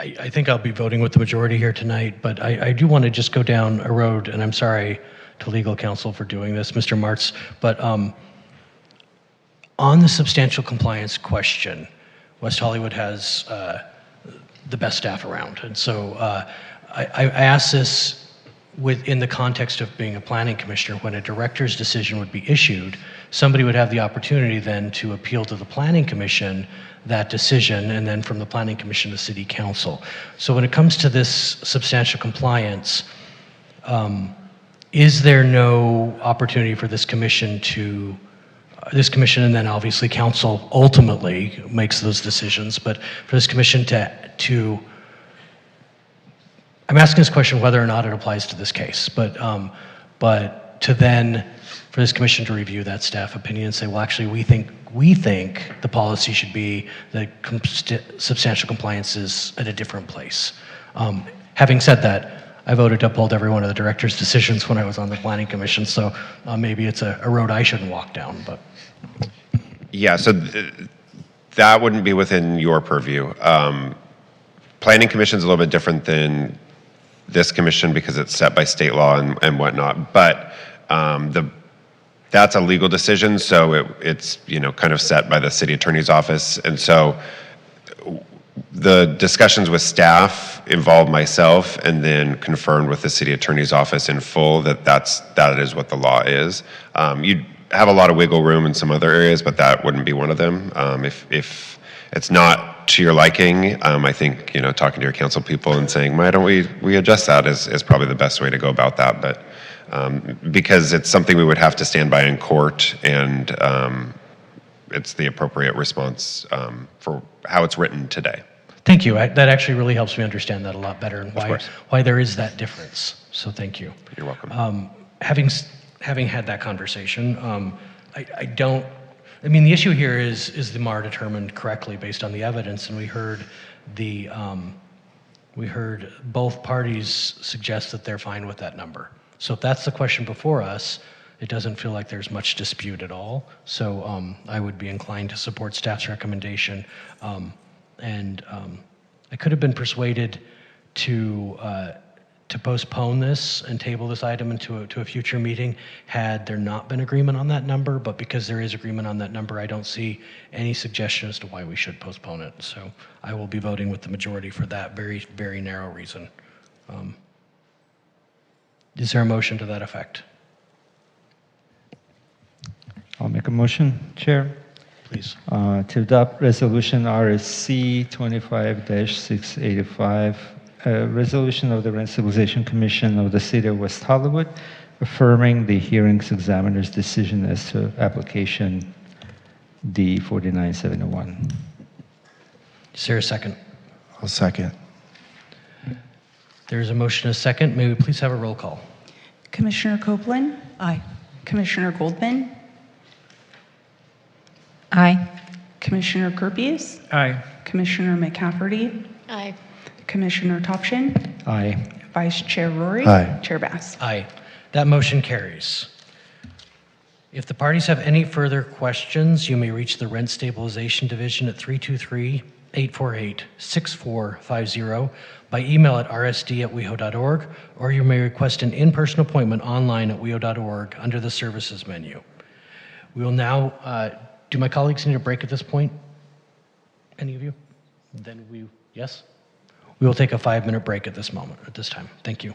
I think I'll be voting with the majority here tonight, but I do want to just go down a road, and I'm sorry to legal counsel for doing this, Mr. Martz, but on the substantial compliance question, West Hollywood has the best staff around. And so I ask this within the context of being a planning commissioner. When a director's decision would be issued, somebody would have the opportunity then to appeal to the planning commission that decision, and then from the planning commission to city council. So when it comes to this substantial compliance, is there no opportunity for this commission and then obviously council ultimately makes those decisions, but for this commission to I'm asking this question whether or not it applies to this case, but to then for this commission to review that staff opinion and say, well, actually, we think the policy should be that substantial compliance is at a different place. Having said that, I voted to uphold every one of the director's decisions when I was on the planning commission, so maybe it's a road I shouldn't walk down, but. Yeah, so that wouldn't be within your purview. Planning commission is a little bit different than this commission because it's set by state law and whatnot, but that's a legal decision, so it's kind of set by the city attorney's office, and so the discussions with staff involved myself and then confirmed with the city attorney's office in full that is what the law is. You'd have a lot of wiggle room in some other areas, but that wouldn't be one of them. If it's not to your liking, I think talking to your council people and saying, why don't we adjust that is probably the best way to go about that. But because it's something we would have to stand by in court, and it's the appropriate response for how it's written today. Thank you. That actually really helps me understand that a lot better, and why there is that difference. So thank you. You're welcome. Having had that conversation, the issue here is the MAR determined correctly based on the evidence, and we heard both parties suggest that they're fine with that number. So if that's the question before us, it doesn't feel like there's much dispute at all. So I would be inclined to support staff's recommendation. I could have been persuaded to postpone this and table this item into a future meeting had there not been agreement on that number, but because there is agreement on that number, I don't see any suggestion as to why we should postpone it. So I will be voting with the majority for that very, very narrow reason. Is there a motion to that effect? I'll make a motion, Chair. Please. To adopt Resolution RSC 25-685, a resolution of the Rent Stabilization Commission of the City of West Hollywood, affirming the hearings examiner's decision as to application D4971. Is there a second? I'll second. There's a motion, a second. May we please have a roll call? Commissioner Copeland? Aye. Commissioner Goldman, Aye. Commissioner Kerpies, Aye. Commissioner McCafferty, Aye. Commissioner Topshin, Aye. Vice Chair Rory, Aye. Chair Bass. Aye. That motion carries. If the parties have any further questions, you may reach the Rent Stabilization Division at 323-848-6450 by email at rsd@weho.org, or you may request an in-person appointment online at weho.org under the services menu. We will now, do my colleagues need a break at this point? Any of you? Then yes? We will take a 5-minute break at this time. Thank you.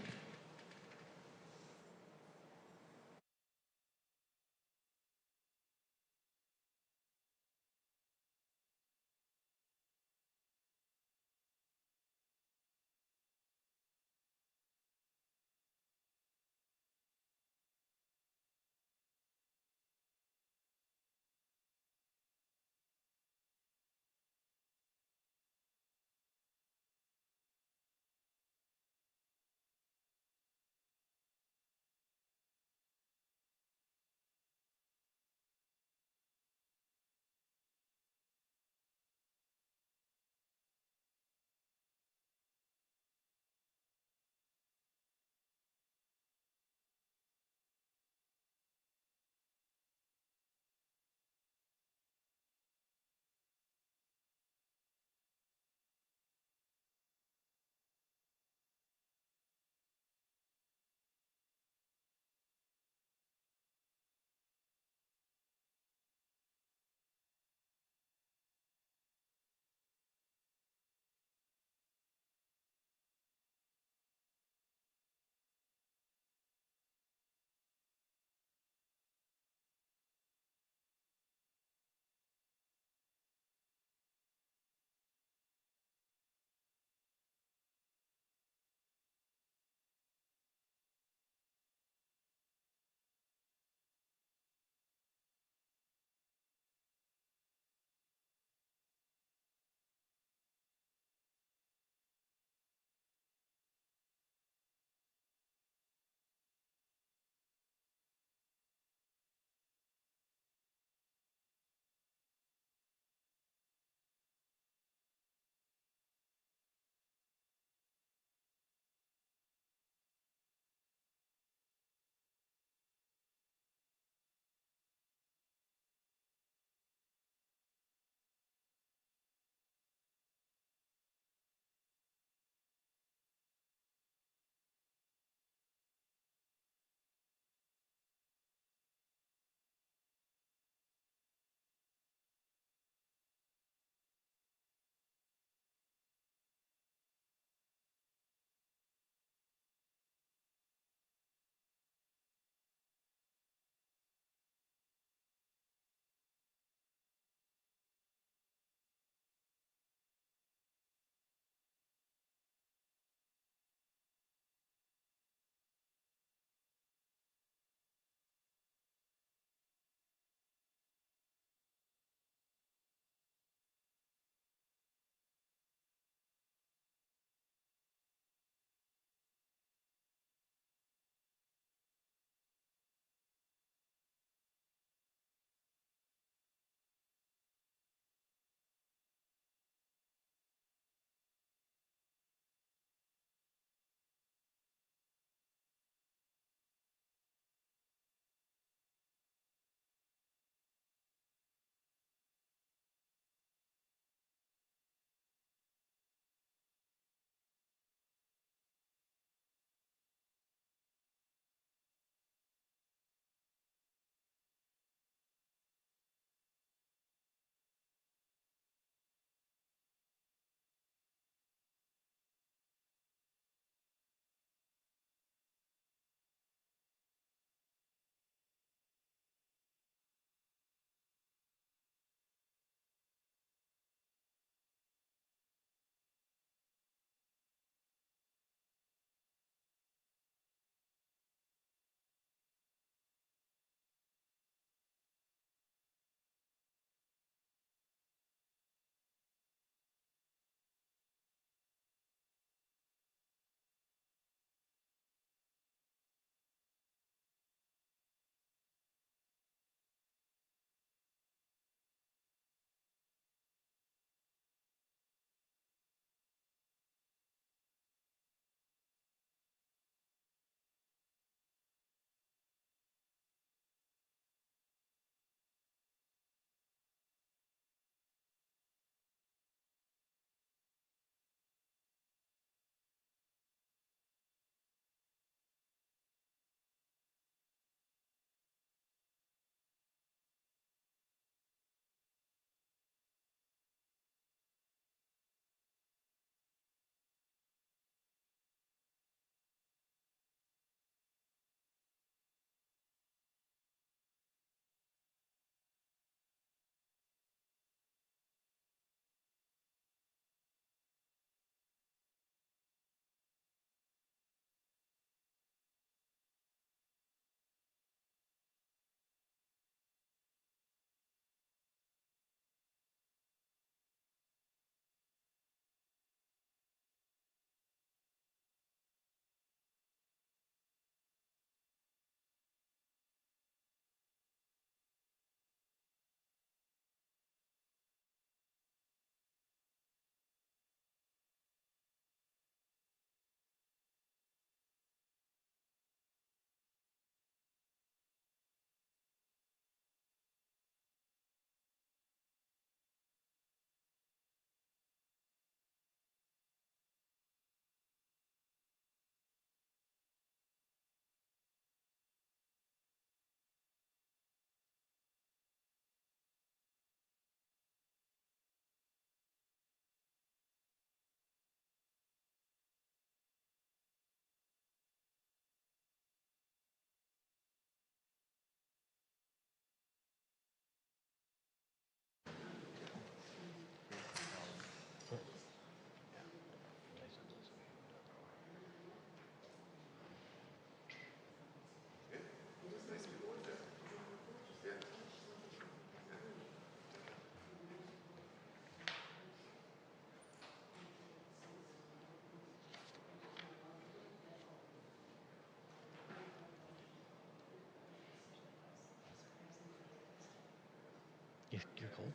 You're cold?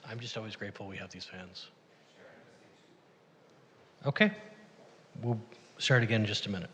I'm just always grateful we have these fans. Okay, we'll start again in just a minute.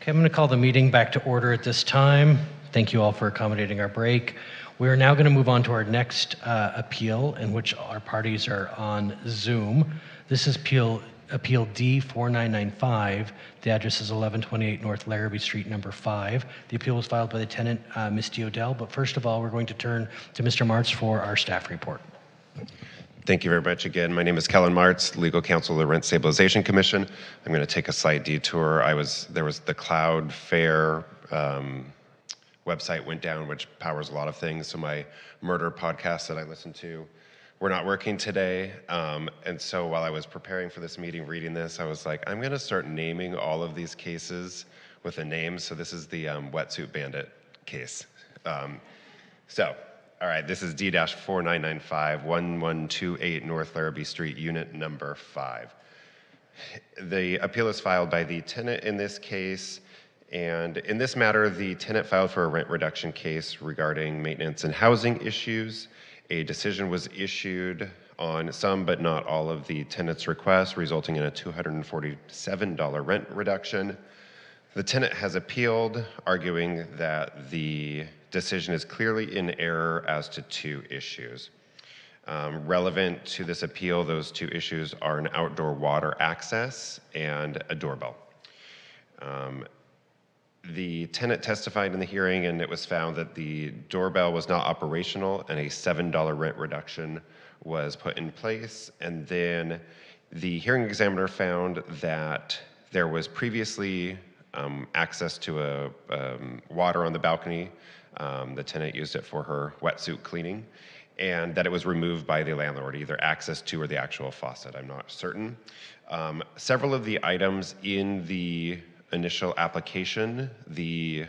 Okay, I'm going to call the meeting back to order at this time. Thank you all for accommodating our break. We are now going to move on to our next appeal, in which our parties are on Zoom. This is Appeal D4995. The address is 1128 North Larrabee Street, number 5. The appeal was filed by the tenant, Misty Odell. But first of all, we're going to turn to Mr. Martz for our staff report. Thank you very much again. My name is Kellen Martz, legal counsel of the Rent Stabilization Commission. I'm going to take a slight detour. There was the Cloudflare website went down, which powers a lot of things. So my murder podcast that I listen to, we're not working today. And so while I was preparing for this meeting, reading this, I was like, I'm going to start naming all of these cases with a name. So this is the Wetsuit Bandit case. All right, this is D-4995, 1128 North Larrabee Street, unit number 5. The appeal is filed by the tenant in this case, and in this matter, the tenant filed for a rent reduction case regarding maintenance and housing issues. A decision was issued on some but not all of the tenant's requests, resulting in a $247 rent reduction. The tenant has appealed, arguing that the decision is clearly in error as to 2 issues. Relevant to this appeal, those 2 issues are an outdoor water access and a doorbell. The tenant testified in the hearing, and it was found that the doorbell was not operational and a $7 rent reduction was put in place. And then the hearing examiner found that there was previously access to a water on the balcony. The tenant used it for her wetsuit cleaning, and that it was removed by the landlord, either access to or the actual faucet. I'm not certain. Several of the items in the initial application, the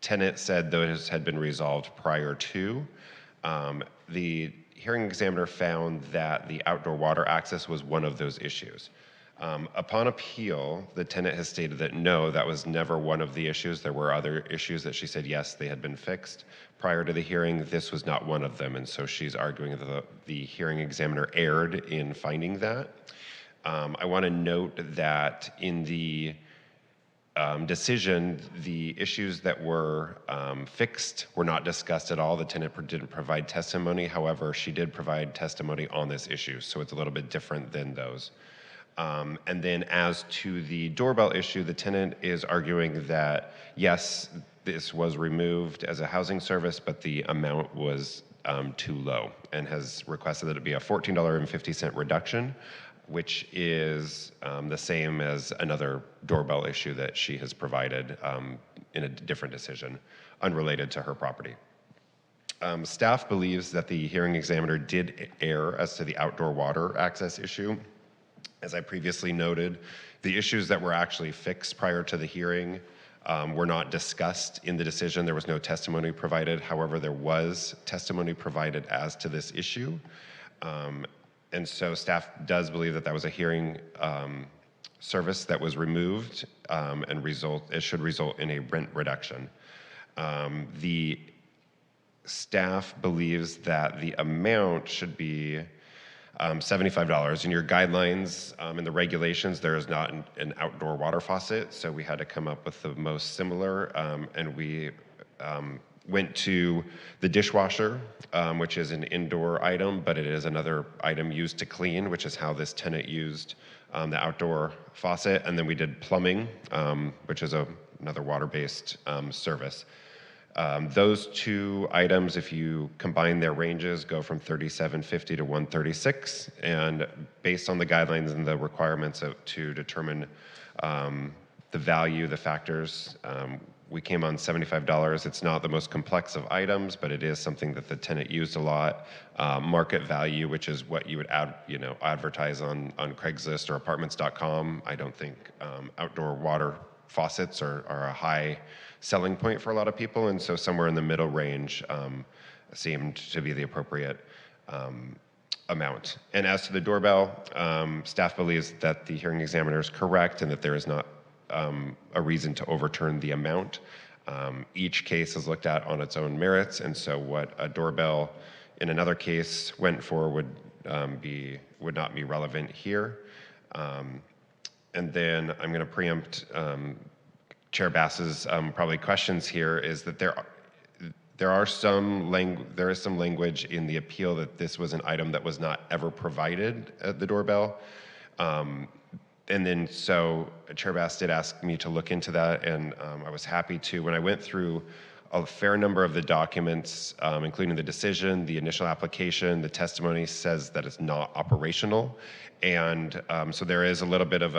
tenant said those had been resolved prior to. The hearing examiner found that the outdoor water access was one of those issues. Upon appeal, the tenant has stated that no, that was never one of the issues. There were other issues that she said, yes, they had been fixed. Prior to the hearing, this was not one of them, and so she's arguing that the hearing examiner erred in finding that. I want to note that in the decision, the issues that were fixed were not discussed at all. The tenant didn't provide testimony. However, she did provide testimony on this issue, so it's a little bit different than those. And then as to the doorbell issue, the tenant is arguing that, yes, this was removed as a housing service, but the amount was too low, and has requested that it be a $14.50 reduction, which is the same as another doorbell issue that she has provided in a different decision, unrelated to her property. Staff believes that the hearing examiner did err as to the outdoor water access issue. As I previously noted, the issues that were actually fixed prior to the hearing were not discussed in the decision. There was no testimony provided. However, there was testimony provided as to this issue. And so staff does believe that that was a hearing service that was removed, and it should result in a rent reduction. The staff believes that the amount should be $75. In your guidelines, in the regulations, there is not an outdoor water faucet, so we had to come up with the most similar, and we went to the dishwasher, which is an indoor item, but it is another item used to clean, which is how this tenant used the outdoor faucet. And then we did plumbing, which is another water-based service. Those two items, if you combine their ranges, go from $37.50 to $136, and based on the guidelines and the requirements to determine the value, the factors, we came on $75. It's not the most complex of items, but it is something that the tenant used a lot. Market value, which is what you would advertise on Craigslist or apartments.com. I don't think outdoor water faucets are a high selling point for a lot of people, and so somewhere in the middle range seemed to be the appropriate amount. And as to the doorbell, staff believes that the hearing examiner is correct and that there is not a reason to overturn the amount. Each case is looked at on its own merits, and so what a doorbell in another case went for would not be relevant here. And then I'm going to preempt Chair Bass's probably questions here, is that there is some language in the appeal that this was an item that was not ever provided at the doorbell. And then so Chair Bass did ask me to look into that, and I was happy to. When I went through a fair number of the documents, including the decision, the initial application, the testimony says that it's not operational. And so there is a little bit of,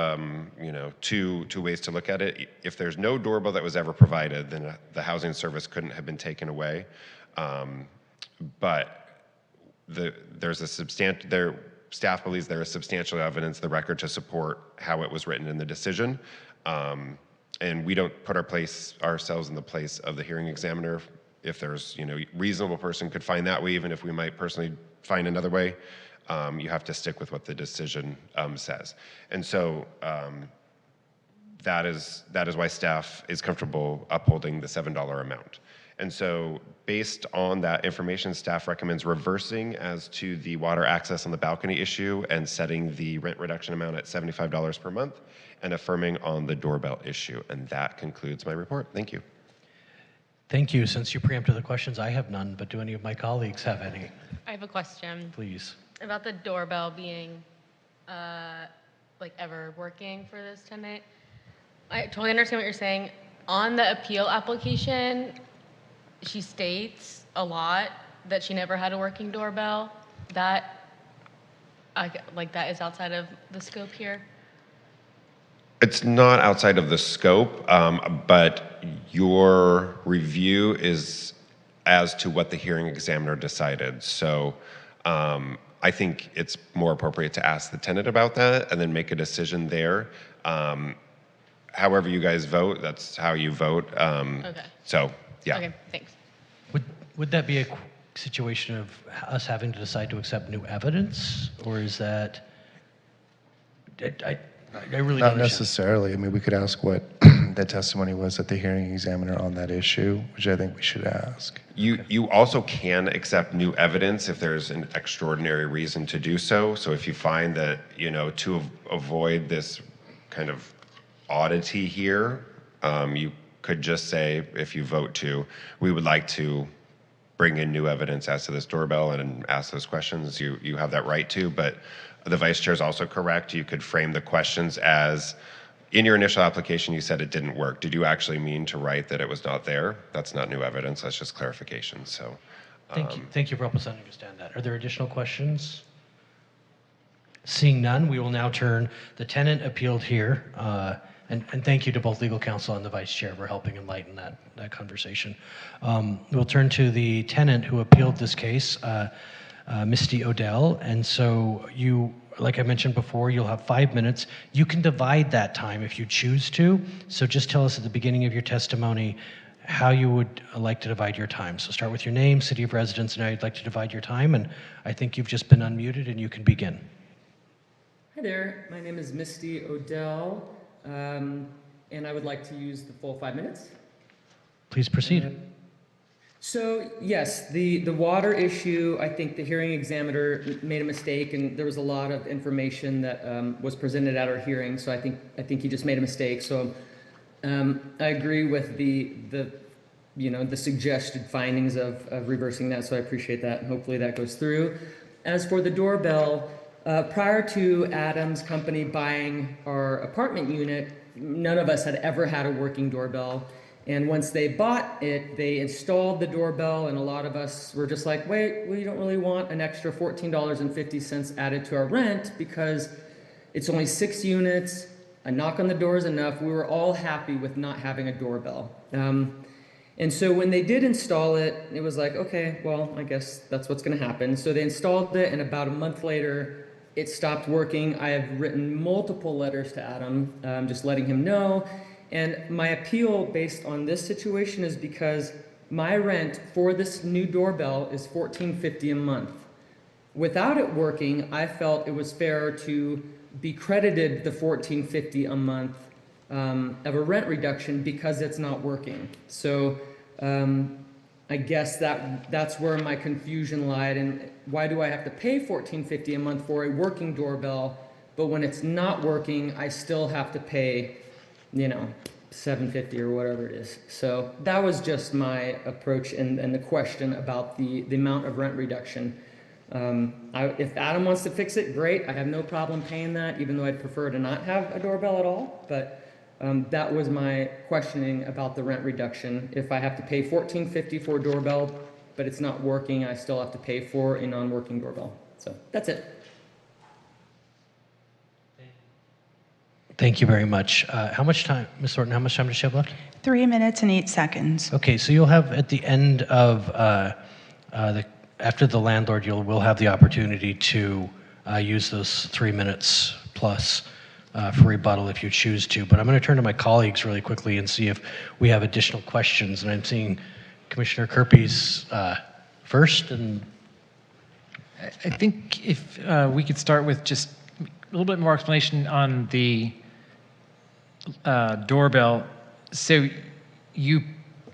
two ways to look at it. If there's no doorbell that was ever provided, then the housing service couldn't have been taken away. But staff believes there is substantial evidence, the record, to support how it was written in the decision. And we don't put ourselves in the place of the hearing examiner. If there's, reasonable person could find that way, even if we might personally find another way. You have to stick with what the decision says. And so that is why staff is comfortable upholding the $7 amount. And so based on that information, staff recommends reversing as to the water access on the balcony issue and setting the rent reduction amount at $75 per month and affirming on the doorbell issue. And that concludes my report. Thank you. Thank you. Since you preempted the questions, I have none, but do any of my colleagues have any? I have a question. Please. About the doorbell being ever working for this tenant. I totally understand what you're saying. On the appeal application, she states a lot that she never had a working doorbell. That is outside of the scope here. It's not outside of the scope, but your review is as to what the hearing examiner decided. So I think it's more appropriate to ask the tenant about that and then make a decision there. However you guys vote, that's how you vote. Okay. So, yeah. Okay, thanks. Would that be a situation of us having to decide to accept new evidence, or is that? I really Not don't understand. necessarily. I mean, we could ask what the testimony was at the hearing examiner on that issue, which I think we should ask. You also can accept new evidence if there's an extraordinary reason to do so. So if you find that, to avoid this kind of oddity here, you could just say, if you vote to, we would like to bring in new evidence as to this doorbell and ask those questions. You have that right to, but the vice chair is also correct. You could frame the questions as, in your initial application, you said it didn't work. Did you actually mean to write that it was not there? That's not new evidence, that's just clarification, so. Thank you. Thank you for helping us understand that. Are there additional questions? Seeing none, we will now turn the tenant appealed here. And thank you to both legal counsel and the vice chair for helping enlighten that conversation. We'll turn to the tenant who appealed this case, Misty Odell. And so like I mentioned before, you'll have 5 minutes. You can divide that time if you choose to. So just tell us at the beginning of your testimony how you would like to divide your time. So start with your name, city of residence, and how you'd like to divide your time. And I think you've just been unmuted and you can begin. Hi there, my name is Misty Odell, and I would like to use the full 5 minutes. Please proceed. So yes, the water issue, I think the hearing examiner made a mistake, and there was a lot of information that was presented at our hearing, so I think he just made a mistake. So I agree with the the suggested findings of reversing that, so I appreciate that, and hopefully that goes through. As for the doorbell, prior to Adam's company buying our apartment unit, none of us had ever had a working doorbell. And once they bought it, they installed the doorbell, and a lot of us were just like, wait, we don't really want an extra $14.50 added to our rent because it's only 6 units, a knock on the door is enough. We were all happy with not having a doorbell. And so when they did install it, it was like, okay, well, I guess that's what's going to happen. So they installed it, and about a month later, it stopped working. I have written multiple letters to Adam, just letting him know. And my appeal based on this situation is because my rent for this new doorbell is $14.50 a month. Without it working, I felt it was fair to be credited the $14.50 a month of a rent reduction because it's not working. So I guess that's where my confusion lied. And why do I have to pay $14.50 a month for a working doorbell, but when it's not working, I still have to pay, $7.50 or whatever it is. So that was just my approach and the question about the amount of rent reduction. If Adam wants to fix it, great. I have no problem paying that, even though I'd prefer to not have a doorbell at all. But that was my questioning about the rent reduction. If I have to pay $14.50 for a doorbell, but it's not working, I still have to pay for a non-working doorbell. So that's it. Thank you very much. How much time, Ms. Thornton, how much time does she have left? 3 minutes and 8 seconds. Okay, so you'll have at the end of after the landlord, will have the opportunity to use those 3 minutes plus for rebuttal if you choose to. But I'm going to turn to my colleagues really quickly and see if we have additional questions. And I'm seeing Commissioner Kirby's first. And I think if we could start with just a little bit more explanation on the doorbell. So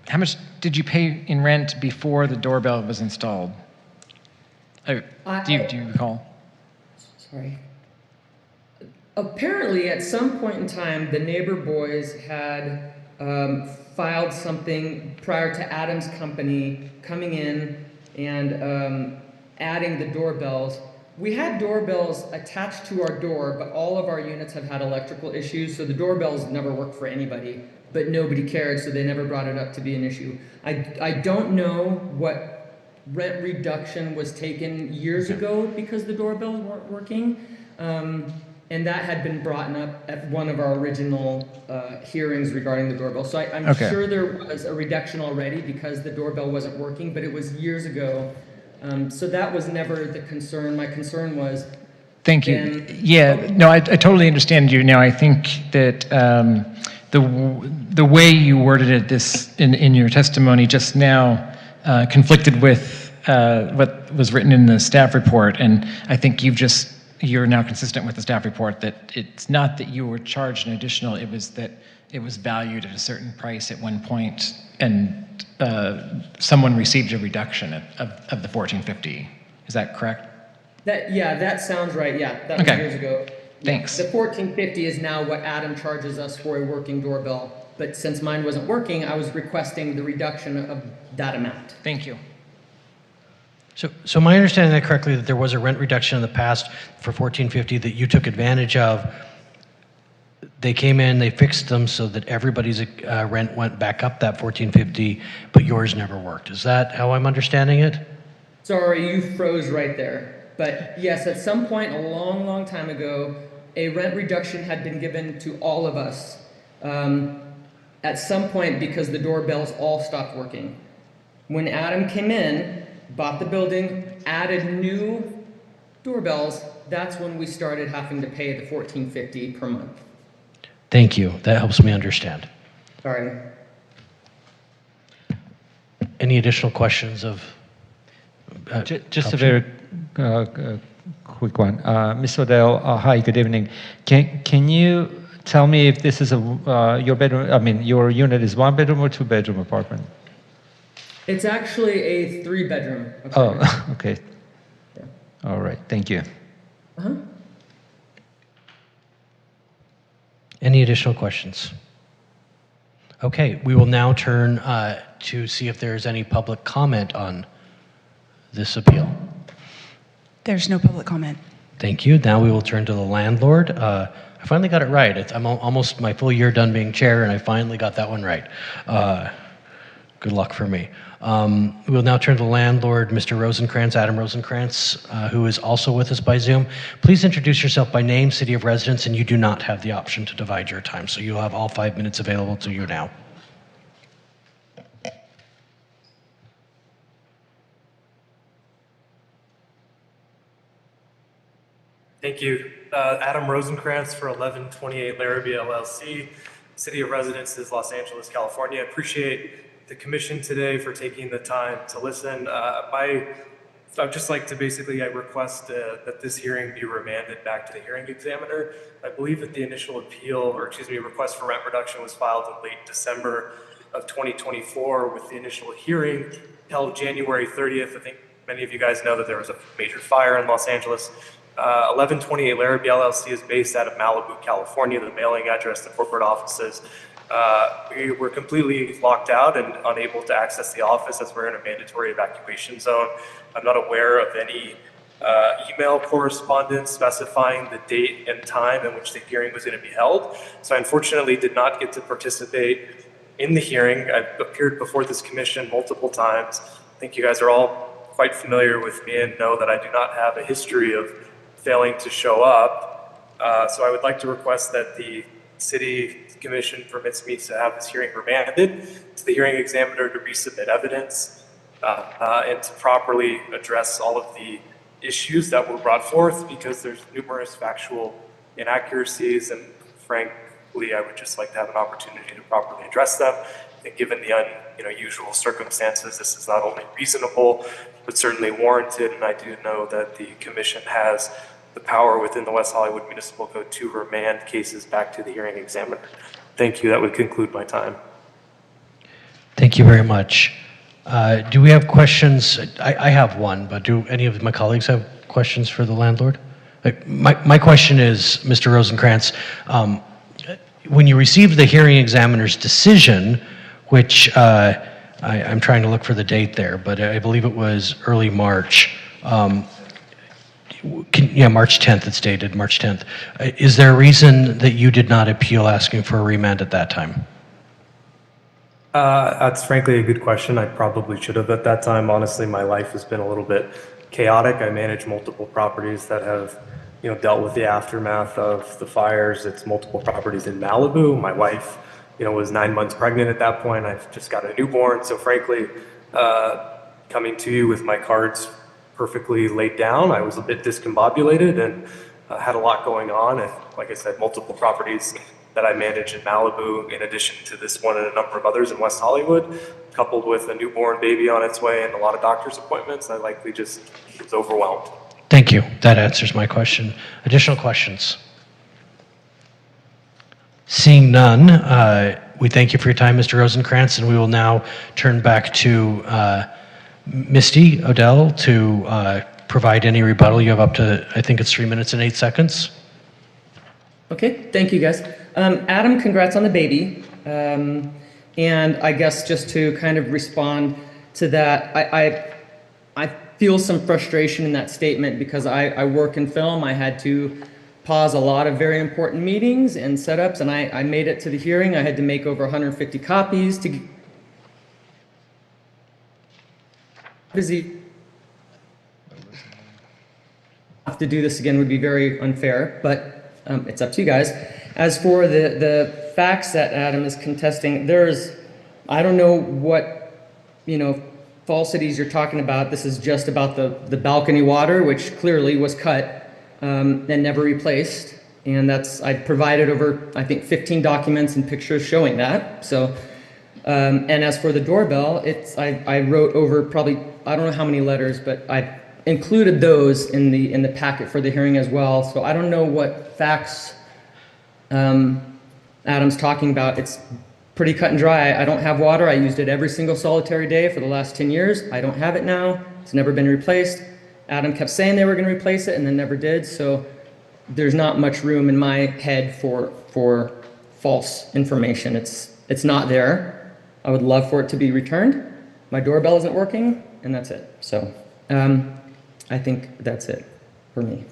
how much did you pay in rent before the doorbell was installed? Do you recall? Sorry. Apparently, at some point in time, the neighbor boys had filed something prior to Adam's company coming in and adding the doorbells. We had doorbells attached to our door, but all of our units have had electrical issues, so the doorbells never worked for anybody, but nobody cared, so they never brought it up to be an issue. I don't know what rent reduction was taken years ago because the doorbells weren't working. And that had been brought up at one of our original hearings regarding the doorbell. So I'm sure there was a reduction already because the doorbell wasn't working, but it was years ago. So that was never the concern. My concern was... Thank you. No, I totally understand you now. I think that the way you worded it in your testimony just now conflicted with what was written in the staff report, and I think you're now consistent with the staff report that it's not that you were charged an additional, it was that it was valued at a certain price at one point, and someone received a reduction of the $14.50. Is that correct? That sounds right. Yeah, that was years ago. Thanks. The $14.50 is now what Adam charges us for a working doorbell, but since mine wasn't working, I was requesting the reduction of that amount. Thank you. So my understanding that correctly, that there was a rent reduction in the past for $14.50 that you took advantage of. They came in, they fixed them so that everybody's rent went back up that $14.50, but yours never worked. Is that how I'm understanding it? Sorry, you froze right there. But yes, at some point a long, long time ago, a rent reduction had been given to all of us at some point because the doorbells all stopped working. When Adam came in, bought the building, added new doorbells, that's when we started having to pay the $14.50 per month. Thank you. That helps me understand. Sorry. Any additional questions of... Just a very quick one. Ms. Odell, hi, good evening. Can you tell me if this is your bedroom, your unit is 1-bedroom or 2-bedroom apartment? It's actually a 3-bedroom apartment. Oh, okay. Yeah. All right, thank you. Uh-huh. Any additional questions? Okay, we will now turn to see if there is any public comment on this appeal. There's no public comment. Thank you. Now we will turn to the landlord. I finally got it right. I'm almost my full year done being chair, and I finally got that one right. Good luck for me. We will now turn to the landlord, Mr. Rosenkrantz, Adam Rosenkrantz, who is also with us by Zoom. Please introduce yourself by name, city of residence, and you do not have the option to divide your time, so you'll have all 5 minutes available to you now. Thank you. Adam Rosenkrantz for 1128 Larrabee LLC. City of residence is Los Angeles, California. Appreciate the commission today for taking the time to listen. I'd just like to basically request that this hearing be remanded back to the hearing examiner. I believe that the initial appeal, or excuse me, request for rent reduction was filed in late December of 2024 with the initial hearing held January 30th. I think many of you guys know that there was a major fire in Los Angeles. 1128 Larrabee LLC is based out of Malibu, California. The mailing address, the corporate offices. We were completely locked out and unable to access the office as we're in a mandatory evacuation zone. I'm not aware of any email correspondence specifying the date and time in which the hearing was going to be held. So I unfortunately did not get to participate in the hearing. I've appeared before this commission multiple times. I think you guys are all quite familiar with me and know that I do not have a history of failing to show up. So I would like to request that the city commission permits me to have this hearing remanded to the hearing examiner to resubmit evidence and to properly address all of the issues that were brought forth, because there's numerous factual inaccuracies, and frankly, I would just like to have an opportunity to properly address them. And given the unusual circumstances, this is not only reasonable, but certainly warranted, and I do know that the commission has the power within the West Hollywood Municipal Code to remand cases back to the hearing examiner. Thank you. That would conclude my time. Thank you very much. Do we have questions? I have one, but do any of my colleagues have questions for the landlord? My question is, Mr. Rosenkrantz, when you received the hearing examiner's decision, which I'm trying to look for the date there, but I believe it was early March. March 10th, it's dated March 10th. Is there a reason that you did not appeal asking for a remand at that time? That's frankly a good question. I probably should have at that time. Honestly, my life has been a little bit chaotic. I manage multiple properties that have dealt with the aftermath of the fires. It's multiple properties in Malibu. My wife was 9 months pregnant at that point. I've just got a newborn. So frankly, coming to you with my cards perfectly laid down, I was a bit discombobulated and had a lot going on. And like I said, multiple properties that I manage in Malibu, in addition to this one and a number of others in West Hollywood, coupled with a newborn baby on its way and a lot of doctor's appointments, I likely just was overwhelmed. Thank you. That answers my question. Additional questions? Seeing none, we thank you for your time, Mr. Rosenkrantz, and we will now turn back to Misty Odell to provide any rebuttal. You have up to, I think it's 3 minutes and 8 seconds. Okay, thank you guys. Adam, congrats on the baby. And I guess just to kind of respond to that, I feel some frustration in that statement because I work in film. I had to pause a lot of very important meetings and setups, and I made it to the hearing. I had to make over 150 copies to busy. Have to do this again would be very unfair, but it's up to you guys. As for the facts that Adam is contesting, I don't know what, falsities you're talking about. This is just about the balcony water, which clearly was cut and never replaced. And I provided over, I think, 15 documents and pictures showing that. So, and as for the doorbell, I wrote over probably, I don't know how many letters, but I included those in the packet for the hearing as well. So I don't know what facts Adam's talking about. It's pretty cut and dry. I don't have water. I used it every single solitary day for the last 10 years. I don't have it now. It's never been replaced. Adam kept saying they were going to replace it and then never did. So there's not much room in my head for false information. It's It's not there. I would love for it to be returned. My doorbell isn't working, and that's it. So I think that's it for me.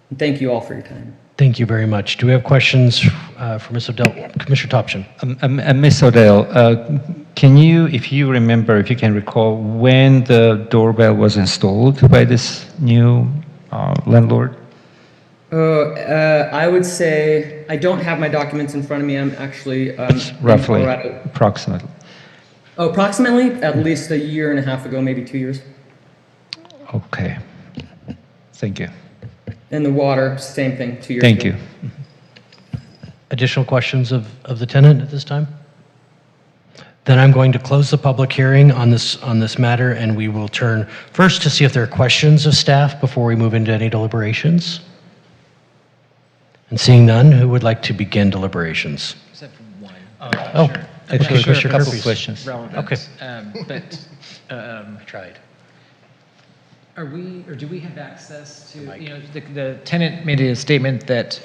And thank you all for your time. Thank you very much. Do we have questions for Ms. Odell? Commissioner Topchin. Ms. Odell, can you, if you remember, if you can recall, when the doorbell was installed by this new landlord? I would say, I don't have my documents in front of me. I'm actually in Roughly, Colorado. approximately. Oh, approximately at least a year and a half ago, maybe 2 years. Okay. Thank you. And the water, same thing, 2 years Thank ago. you. Additional questions of the tenant at this time? Then I'm going to close the public hearing on this matter, and we will turn first to see if there are questions of staff before we move into any deliberations. And seeing none, who would like to begin deliberations? Except for one. Oh, Sure. Actually, Sure, a couple Curtis. of questions. Relevant. Okay. But I tried. are we, or do we have access to, the tenant made a statement that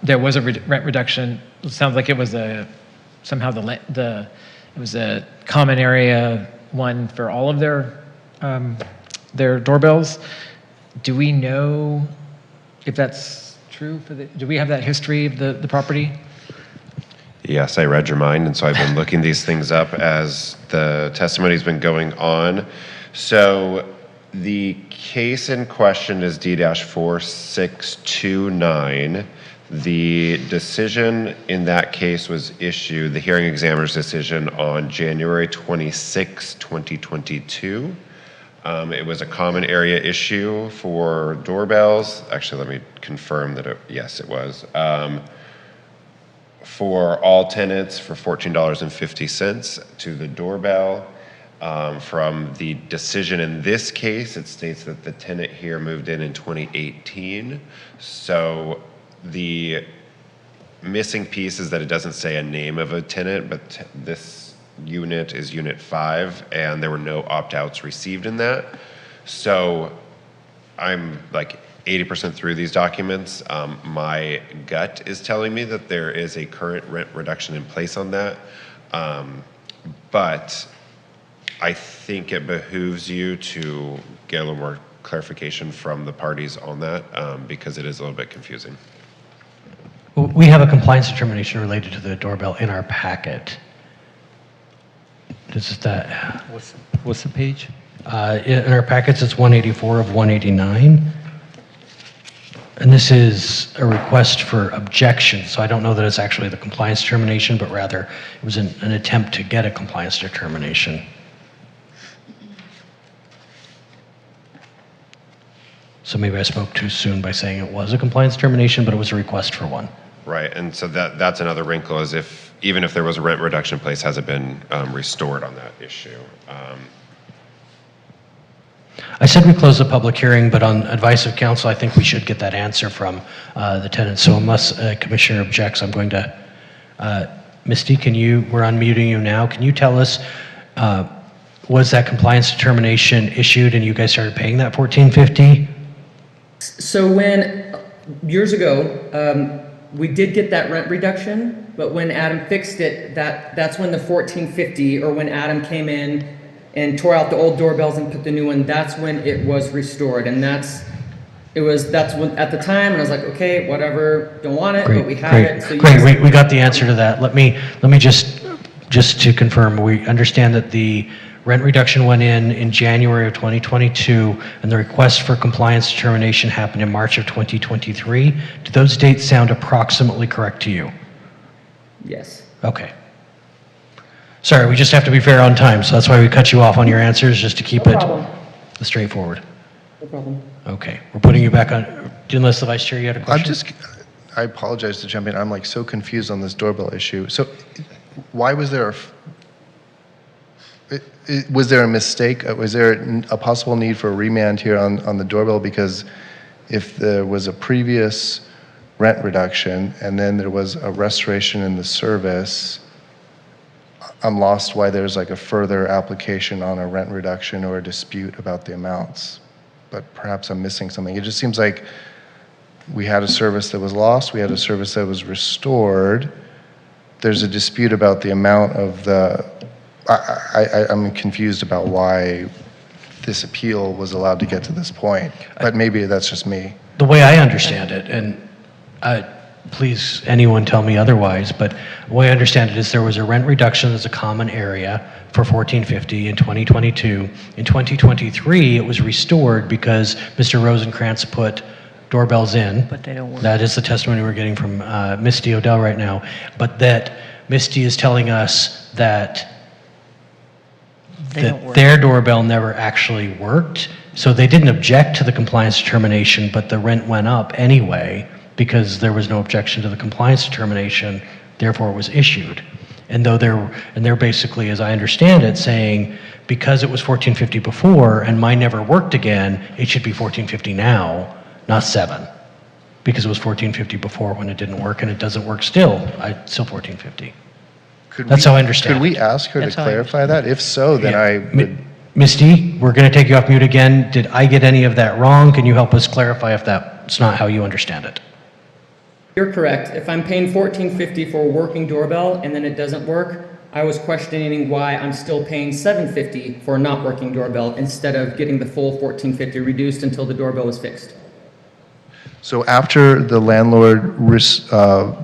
there was a rent reduction. It sounds like it was somehow it was a common area one for all of their doorbells. Do we know if that's true do we have that history of the property? Yes, I read your mind, and so I've been looking these things up as the testimony's been going on. So the case in question is D-4629. The decision in that case was issued, the hearing examiner's decision, on January 26, 2022. It was a common area issue for doorbells. Actually, let me confirm that yes, it was. For all tenants for $14.50 to the doorbell. From the decision in this case, it states that the tenant here moved in 2018. So the missing piece is that it doesn't say a name of a tenant, but this unit is Unit 5, and there were no opt-outs received in that. So I'm like 80% through these documents. My gut is telling me that there is a current rent reduction in place on that. But I think it behooves you to get a little more clarification from the parties on that because it is a little bit confusing. We have a compliance determination related to the doorbell in our packet. This is that. What's the page? In our packets, it's 184 of 189. And this is a request for objection, so I don't know that it's actually the compliance determination, but rather it was an attempt to get a compliance determination. So maybe I spoke too soon by saying it was a compliance determination, but it was a request for one. Right, and so that's another wrinkle, is even if there was a rent reduction in place, has it been restored on that issue? I said we close the public hearing, but on advice of council, I think we should get that answer from the tenant. So unless a commissioner objects, I'm going to, Misty, we're unmuting you now. Can you tell us, was that compliance determination issued and you guys started paying that $14.50? So years ago, we did get that rent reduction, but when Adam fixed it, that's when the $14.50, or when Adam came in and tore out the old doorbells and put the new one, that's when it was restored. And that's when, at the time, and I was like, okay, whatever, don't want it, but we have it. So Great, we got the answer to that. Let me just to confirm, we understand that the rent reduction went in January of 2022, and the request for compliance determination happened in March of 2023. Do those dates sound approximately correct to you? Yes. Okay. Sorry, we just have to be fair on time, so that's why we cut you off on your answers, just to keep it straightforward. No problem. Okay, we're putting you back on, unless the vice chair, you had a question? I apologize to jump in. I'm like so confused on this doorbell issue. So why was there a mistake? Was there a possible need for a remand here on the doorbell? Because if there was a previous rent reduction and then there was a restoration in the service, I'm lost why there's like a further application on a rent reduction or a dispute about the amounts. But perhaps I'm missing something. It just seems like we had a service that was lost, we had a service that was restored, there's a dispute about the amount of the, I'm confused about why this appeal was allowed to get to this point, but maybe that's just me. The way I understand it, and please, anyone tell me otherwise, but the way I understand it is there was a rent reduction as a common area for $14.50 in 2022. In 2023, it was restored because Mr. Rosencrantz put doorbells in. But they don't work. That is the testimony we're getting from Misty Odell right now. But that Misty is telling us that their doorbell never actually worked. So they didn't object to the compliance determination, but the rent went up anyway because there was no objection to the compliance determination, therefore it was issued. And though they're basically, as I understand it, saying because it was $14.50 before and mine never worked again, it should be $14.50 now, not $7, because it was $14.50 before when it didn't work, and it doesn't work still. Still $14.50. That's how I understand Could we ask her to clarify that? If so, then I would. Misty, we're going to take you off mute again. Did I get any of that wrong? Can you help us clarify if that's not how you understand it? You're correct. If I'm paying $14.50 for a working doorbell and then it doesn't work, I was questioning why I'm still paying $7.50 for a not working doorbell instead of getting the full $14.50 reduced until the doorbell was fixed. So after the landlord restored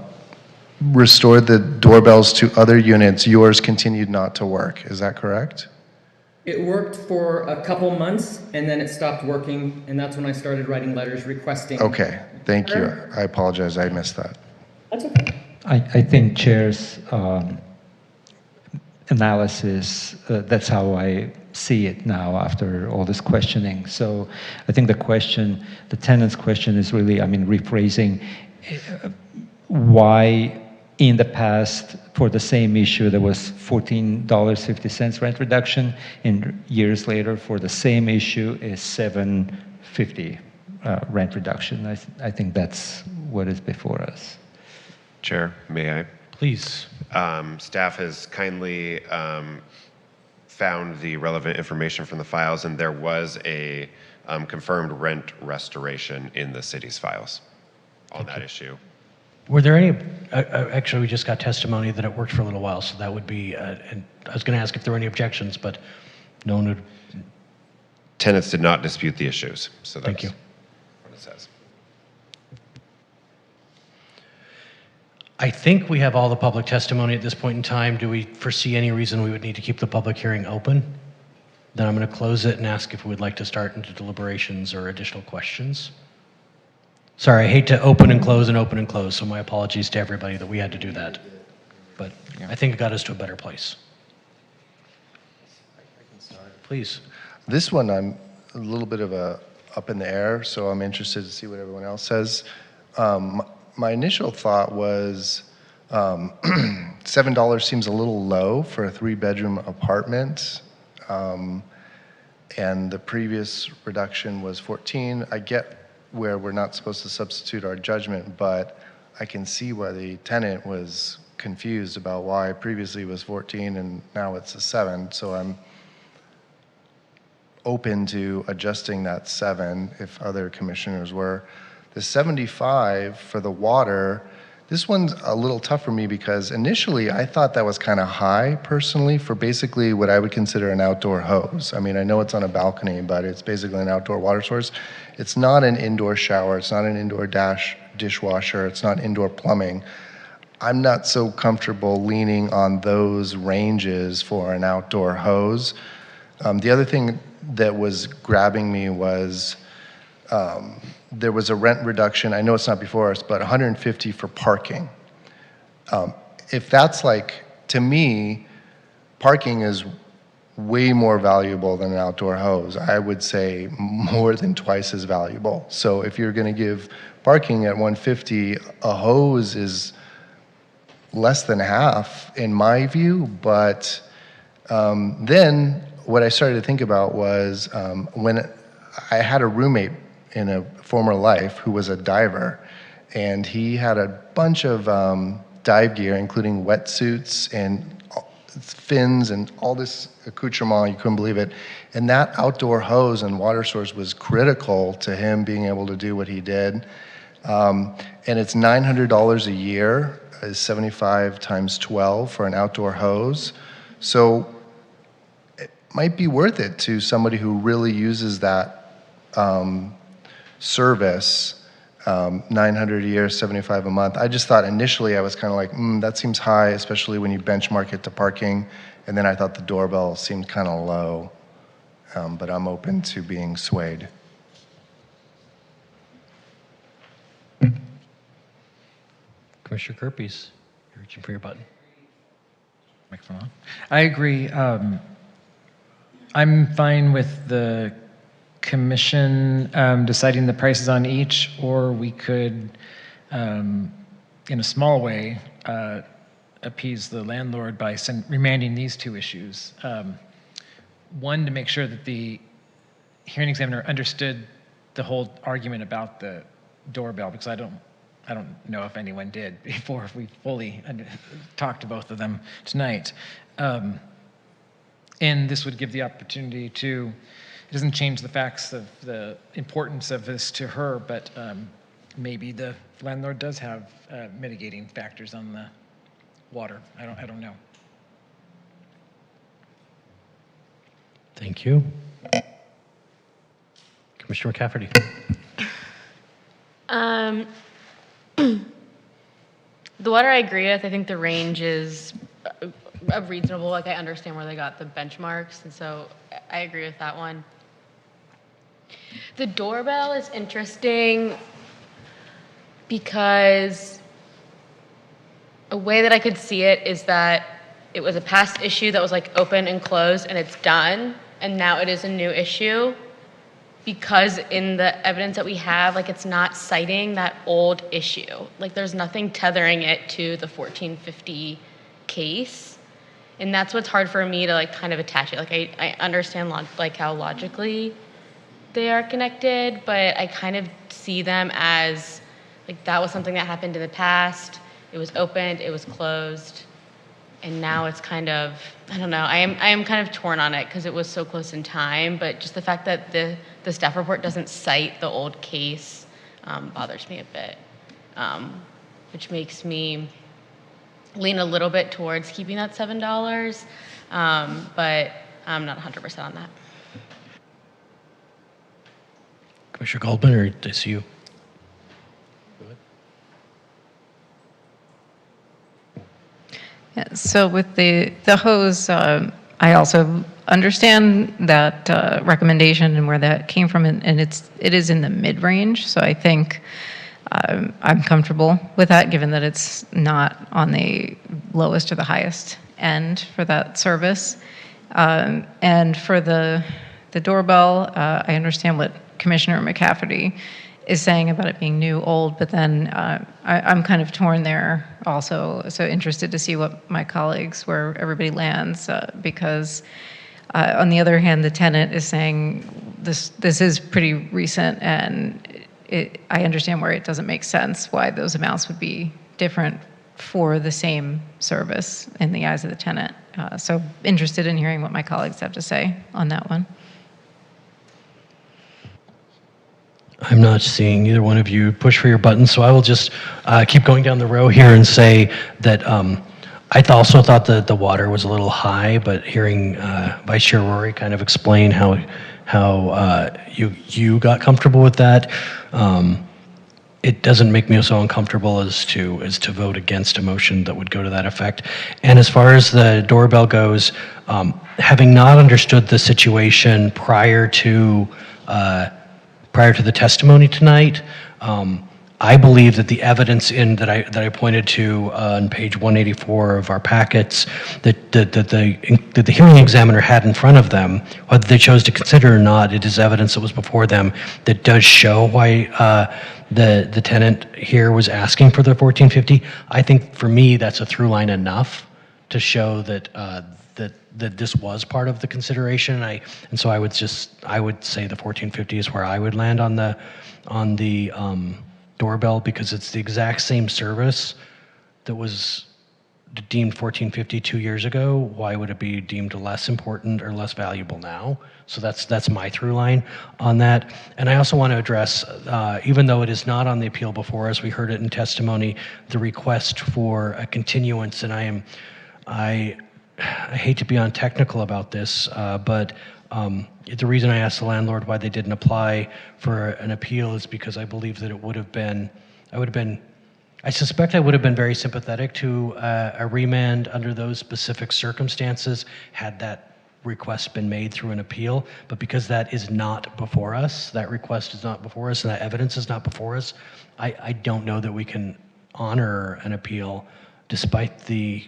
the doorbells to other units, yours continued not to work. Is that correct? It worked for a couple months and then it stopped working, and that's when I started writing letters requesting. Okay, thank you. I apologize, I missed that. That's okay. I think Chair's analysis, that's how I see it now after all this questioning. So I think the tenant's question is really, rephrasing why in the past for the same issue there was $14.50 rent reduction, and years later for the same issue is $7.50 rent reduction. I think that's what is before us. Chair, may I? Please. Staff has kindly found the relevant information from the files, and there was a confirmed rent restoration in the city's files on that issue. Were there any, actually we just got testimony that it worked for a little while, so that would be, and I was going to ask if there were any objections, but no one would. Tenants did not dispute the issues, so that's Thank you. what it says. I think we have all the public testimony at this point in time. Do we foresee any reason we would need to keep the public hearing open? Then I'm going to close it and ask if we would like to start into deliberations or additional questions. Sorry, I hate to open and close, so my apologies to everybody that we had to do that. But I think it got us to a better place. Please. This one, I'm a little bit of up in the air, so I'm interested to see what everyone else says. My initial thought was $7 seems a little low for a 3-bedroom apartment, and the previous reduction was 14. I get where we're not supposed to substitute our judgment, but I can see why the tenant was confused about why previously it was 14 and now it's a 7. So I'm open to adjusting that 7 if other commissioners were. The 75 for the water, this one's a little tough for me because initially I thought that was kind of high personally for basically what I would consider an outdoor hose. I mean, I know it's on a balcony, but it's basically an outdoor water source. It's not an indoor shower, it's not an indoor dishwasher, it's not indoor plumbing. I'm not so comfortable leaning on those ranges for an outdoor hose. The other thing that was grabbing me was there was a rent reduction, I know it's not before us, but $150 for parking. If that's to me, parking is way more valuable than an outdoor hose. I would say more than twice as valuable. So if you're going to give parking at $150, a hose is less than half in my view. But then what I started to think about was when I had a roommate in a former life who was a diver, and he had a bunch of dive gear, including wetsuits and fins and all this accoutrement, you couldn't believe it. And that outdoor hose and water source was critical to him being able to do what he did. And it's $900 a year. is 75 times 12 for an outdoor hose. So it might be worth it to somebody who really uses that service. 900 a year, 75 a month. I just thought initially I was kind of like, that seems high, especially when you benchmark it to parking. And then I thought the doorbell seemed kind of low, but I'm open to being swayed. Commissioner Kerpies, you're reaching for your button. Microphone on. I agree. I'm fine with the commission deciding the prices on each, or we could, in a small way, appease the landlord by remanding these two issues. One, to make sure that the hearing examiner understood the whole argument about the doorbell, because I don't know if anyone did before we fully talked to both of them tonight. And this would give the opportunity to, it doesn't change the facts of the importance of this to her, but maybe the landlord does have mitigating factors on the water. I don't know. Thank you. Commissioner McCafferty. The water I agree with. I think the range is reasonable. Like, I understand where they got the benchmarks, and so I agree with that one. The doorbell is interesting because a way that I could see it is that it was a past issue that was like open and closed and it's done, and now it is a new issue because in the evidence that we have, like, it's not citing that old issue. Like, there's nothing tethering it to the 1450 case. And that's what's hard for me to, like, kind of attach it. Like, I understand like how logically they are connected, but I kind of see them as, like, that was something that happened in the past. It was opened, it was closed, and now it's kind of, I don't know, I am kind of torn on it because it was so close in time, but just the fact that the staff report doesn't cite the old case bothers me a bit, which makes me lean a little bit towards keeping that $7, but I'm not 100% on that. Commissioner Goldman, or is you? Yeah, so with the hose, I also understand that recommendation and where that came from, and it is in the mid-range. So I think I'm comfortable with that, given that it's not on the lowest or the highest end for that service. And for the doorbell, I understand what Commissioner McCafferty is saying about it being new, old, but then I'm kind of torn there also. So interested to see what my colleagues, where everybody lands, because on the other hand, the tenant is saying this is pretty recent, and I understand where it doesn't make sense why those amounts would be different for the same service in the eyes of the tenant. So interested in hearing what my colleagues have to say on that one. I'm not seeing either one of you push for your buttons, so I will just keep going down the row here and say that I also thought that the water was a little high, but hearing Vice Chair Rory kind of explain how you got comfortable with that, it doesn't make me so uncomfortable as to vote against a motion that would go to that effect. And as far as the doorbell goes, having not understood the situation prior to the testimony tonight, I believe that the evidence that I pointed to on page 184 of our packets that the hearing examiner had in front of them, whether they chose to consider or not, it is evidence that was before them that does show why the tenant here was asking for the 1450. I think for me that's a through line enough to show that that this was part of the consideration, and so I would say the 1450 is where I would land on the doorbell, because it's the exact same service that was deemed 1450 2 years ago, why would it be deemed less important or less valuable now? So that's my through line on that. And I also want to address, even though it is not on the appeal before us, we heard it in testimony, the request for a continuance, and I hate to be untechnical about this, but the reason I asked the landlord why they didn't apply for an appeal is because I believe that I suspect I would have been very sympathetic to a remand under those specific circumstances had that request been made through an appeal. But because that is not before us, that request is not before us, and that evidence is not before us, I don't know that we can honor an appeal despite the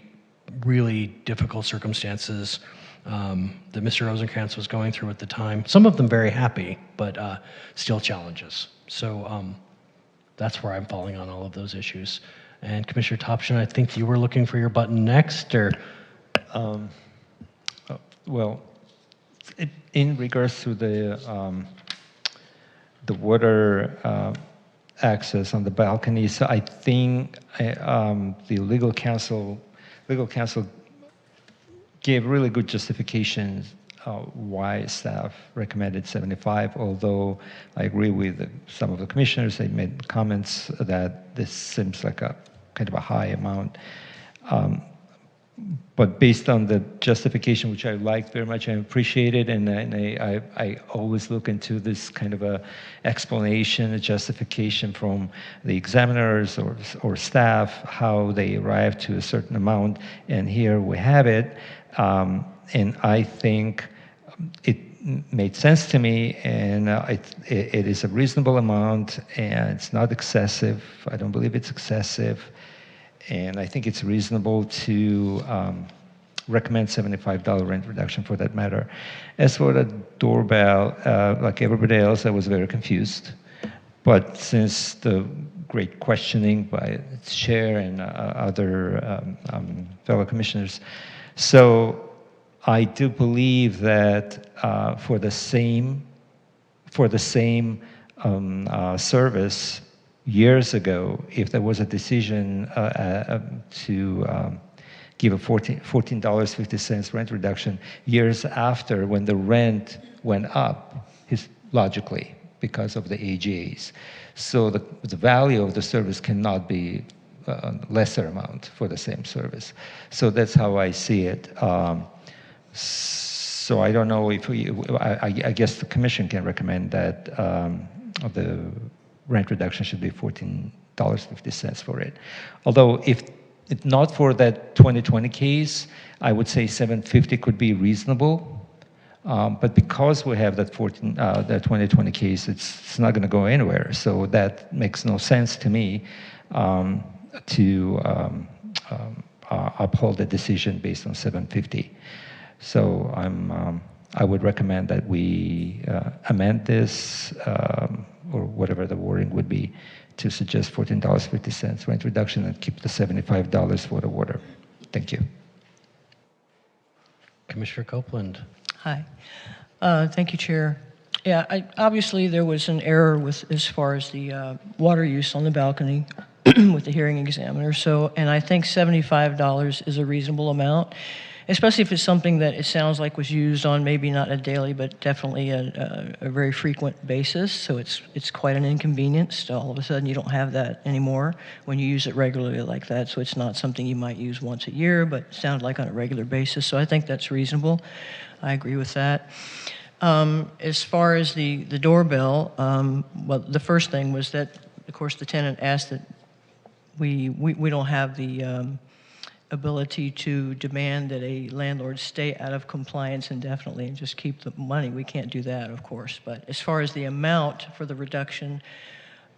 really difficult circumstances that Mr. Rosenkrantz was going through at the time. Some of them very happy, but still challenges. So that's where I'm falling on all of those issues. And Commissioner Topshin, I think you were looking for your button next, or? Well, in regards to the water access on the balconies, I think the legal counsel gave really good justifications why staff recommended 75, although I agree with some of the commissioners. They made comments that this seems like a kind of a high amount. But based on the justification, which I liked very much, I appreciated, and I always look into this kind of a explanation, a justification from the examiners or staff, how they arrived to a certain amount, and here we have it. And I think it made sense to me, and it is a reasonable amount, and it's not excessive. I don't believe it's excessive. And I think it's reasonable to recommend $75 rent reduction for that matter. As for the doorbell, like everybody else, I was very confused. But since the great questioning by its chair and other fellow commissioners, so I do believe that for the same service, years ago, if there was a decision to give a $14.50 rent reduction, years after, when the rent went up, logically, because of the AGAs. So the value of the service cannot be a lesser amount for the same service. So that's how I see it. So I don't know if I guess the commission can recommend that the rent reduction should be $14.50 for it. Although if not for that 2020 case, I would say $7.50 could be reasonable. But because we have that 2020 case, it's not going to go anywhere. So that makes no sense to me to uphold the decision based on $7.50. So I would recommend that we amend this, or whatever the wording would be, to suggest $14.50 rent reduction and keep the $75 for the water. Thank you. Commissioner Copeland. Hi. Thank you, Chair. Yeah, obviously there was an error as far as the water use on the balcony with the hearing examiner. So, and I think $75 is a reasonable amount, especially if it's something that it sounds like was used on maybe not a daily, but definitely a very frequent basis. So it's quite an inconvenience. All of a sudden you don't have that anymore when you use it regularly like that. So it's not something you might use once a year, but sounds like on a regular basis. So I think that's reasonable. I agree with that. As far as the doorbell, well, the first thing was that, of course, the tenant asked that we don't have the ability to demand that a landlord stay out of compliance indefinitely and just keep the money. We can't do that, of course. But as far as the amount for the reduction,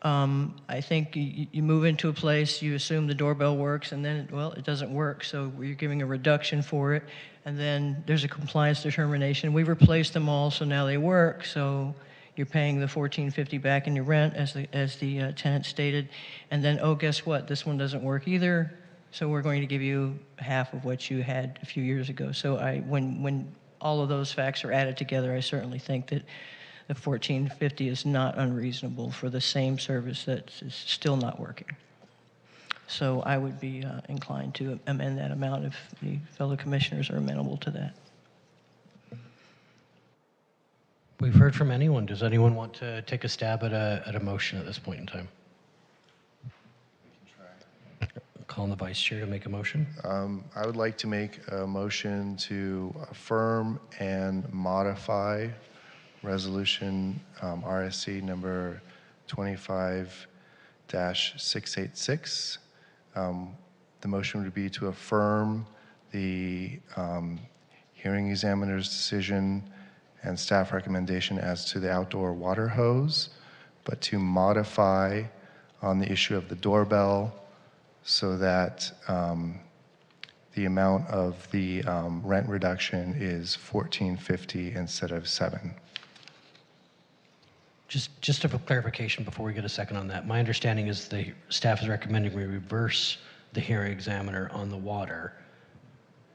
I think you move into a place, you assume the doorbell works, and then, well, it doesn't work, so you're giving a reduction for it, and then there's a compliance determination. We replaced them all, so now they work, so you're paying the $14.50 back in your rent, as the tenant stated, and then, oh, guess what? This one doesn't work either. So we're going to give you half of what you had a few years ago. So when all of those facts are added together, I certainly think that the $14.50 is not unreasonable for the same service that is still not working. So I would be inclined to amend that amount if the fellow commissioners are amenable to that. We've heard from anyone. Does anyone want to take a stab at a motion at this point in time? Calling the vice chair to make a motion. I would like to make a motion to affirm and modify resolution RSC number 25-686. The motion would be to affirm the hearing examiner's decision and staff recommendation as to the outdoor water hose, but to modify on the issue of the doorbell so that the amount of the rent reduction is $14.50 instead of $7. Just for clarification before we get a second on that, my understanding is the staff is recommending we reverse the hearing examiner on the water,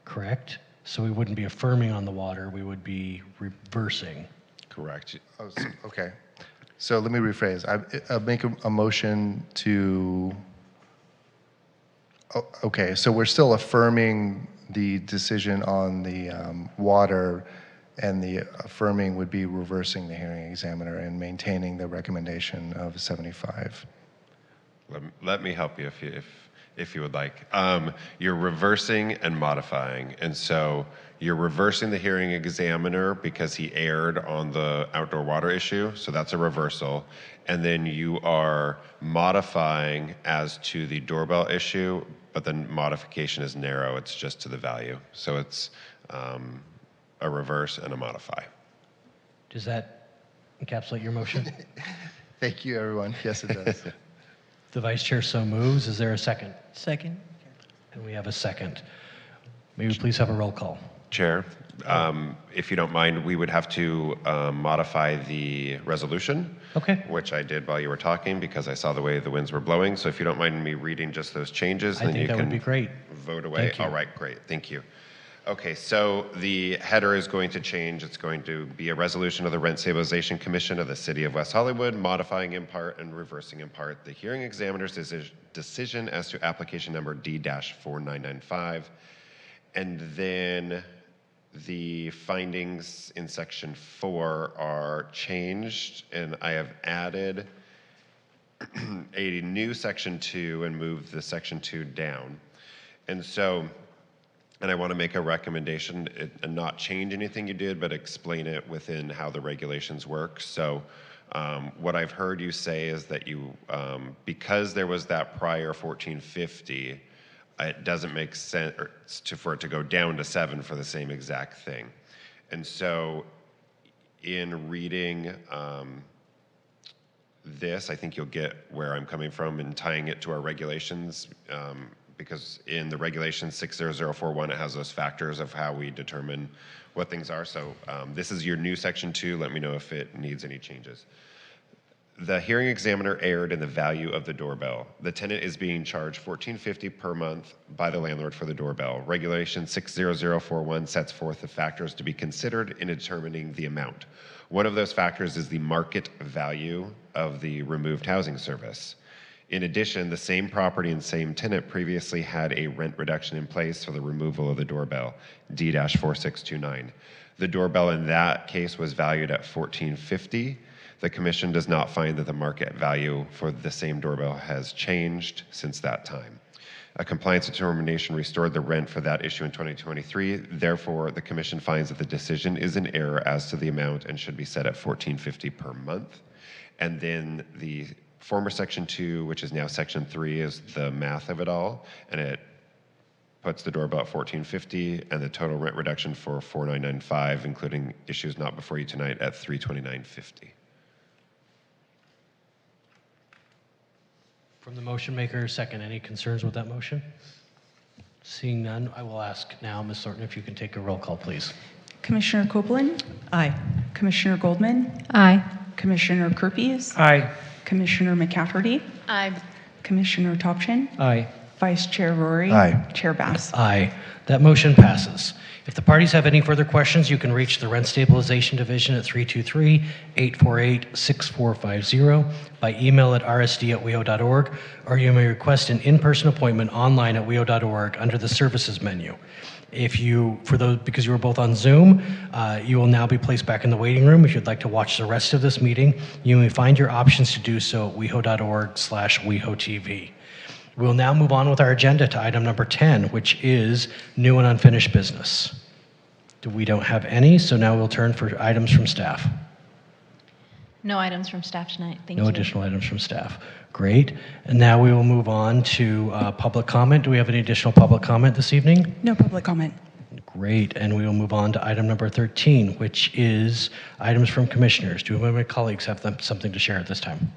correct? So we wouldn't be affirming on the water, we would be reversing. Correct. Oh, okay. So let me rephrase. I make a motion to. Oh, okay, so we're still affirming the decision on the water, and the affirming would be reversing the hearing examiner and maintaining the recommendation of 75. Let me help you if you would like. You're reversing and modifying, and so you're reversing the hearing examiner because he erred on the outdoor water issue, so that's a reversal. And then you are modifying as to the doorbell issue, but the modification is narrow, it's just to the value. So it's a reverse and a modify. Does that encapsulate your motion? Thank you, everyone. Yes, it does. The vice chair so moves. Is there a second? Second. And we have a second. May we please have a roll call? Chair, if you don't mind, we would have to modify the resolution. Okay. Which I did while you were talking because I saw the way the winds were blowing. So if you don't mind me reading just those changes, I then think you that can would be great. vote away. Thank you. All right, great. Thank you. Okay, so the header is going to change. It's going to be a resolution of the Rent Stabilization Commission of the City of West Hollywood, modifying in part and reversing in part the hearing examiner's decision as to application number D-4995. And then the findings in section 4 are changed, and I have added a new section 2 and moved the section 2 down. And so, and I want to make a recommendation and not change anything you did, but explain it within how the regulations work. So what I've heard you say is that you, because there was that prior 1450, it doesn't make sense for it to go down to 7 for the same exact thing. And so in reading this, I think you'll get where I'm coming from and tying it to our regulations, because in the regulation 60041, it has those factors of how we determine what things are. So this is your new section 2. Let me know if it needs any changes. The hearing examiner erred in the value of the doorbell. The tenant is being charged $14.50 per month by the landlord for the doorbell. Regulation 60041 sets forth the factors to be considered in determining the amount. One of those factors is the market value of the removed housing service. In addition, the same property and same tenant previously had a rent reduction in place for the removal of the doorbell, D-4629. The doorbell in that case was valued at $14.50. The commission does not find that the market value for the same doorbell has changed since that time. A compliance determination restored the rent for that issue in 2023. Therefore, the commission finds that the decision is in error as to the amount and should be set at $14.50 per month. And then the former section 2, which is now section 3, is the math of it all, and it puts the doorbell at $14.50 and the total rent reduction for $4995, including issues not before you tonight, at $329.50. From the motion maker, second. Any concerns with that motion? Seeing none, I will ask now, Ms. Thornton, if you can take a roll call, please. Commissioner Copeland? Aye. Commissioner Goldman? Aye. Commissioner Kerpes? Aye. Commissioner McCafferty? Aye. Commissioner Topchin? Aye. Vice Chair Rory. Aye. Chair Bass. Aye. That motion passes. If the parties have any further questions, you can reach the Rent Stabilization Division at 323-848-6450, by email at rsd@weho.org, or you may request an in-person appointment online at weho.org under the Services menu. If you, for those, because you were both on Zoom, you will now be placed back in the waiting room. If you'd like to watch the rest of this meeting, you may find your options to do so at weho.org/WehoTV. We'll now move on with our agenda to item number 10, which is new and unfinished business. We don't have any, so now we'll turn for items from staff. No items from staff tonight. Thank you. No additional items from staff. Great. And now we will move on to public comment. Do we have any additional public comment this evening? No public comment. Great. And we will move on to item number 13, which is items from commissioners. Do any of my colleagues have something to share at this time?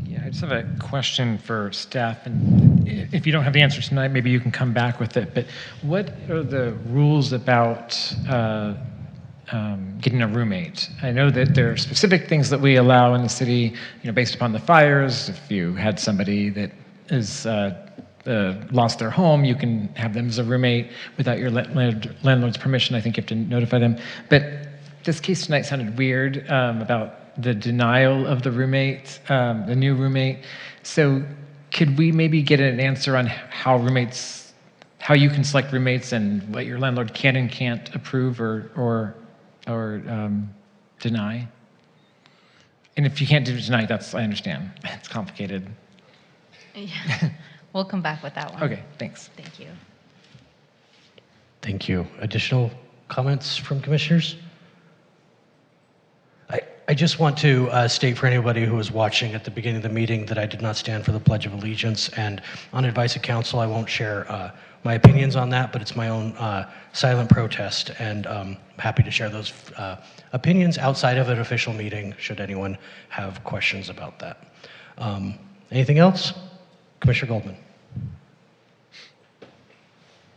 Yeah, I just have a question for staff, and if you don't have the answer tonight, maybe you can come back with it. But what are the rules about getting a roommate? I know that there are specific things that we allow in the city, based upon the fires. If you had somebody that is lost their home, you can have them as a roommate without your landlord's permission. I think you have to notify them. But this case tonight sounded weird about the denial of the roommate, the new roommate. So could we maybe get an answer on how you can select roommates and what your landlord can and can't approve or deny? And if you can't do it tonight, I understand. It's complicated. Yeah. We'll come back with that one. Okay, thanks. Thank you. Thank you. Additional comments from commissioners? I just want to state for anybody who was watching at the beginning of the meeting that I did not stand for the Pledge of Allegiance, and on advice of counsel, I won't share my opinions on that, but it's my own silent protest, and happy to share those opinions outside of an official meeting should anyone have questions about that. Anything else? Commissioner Goldman.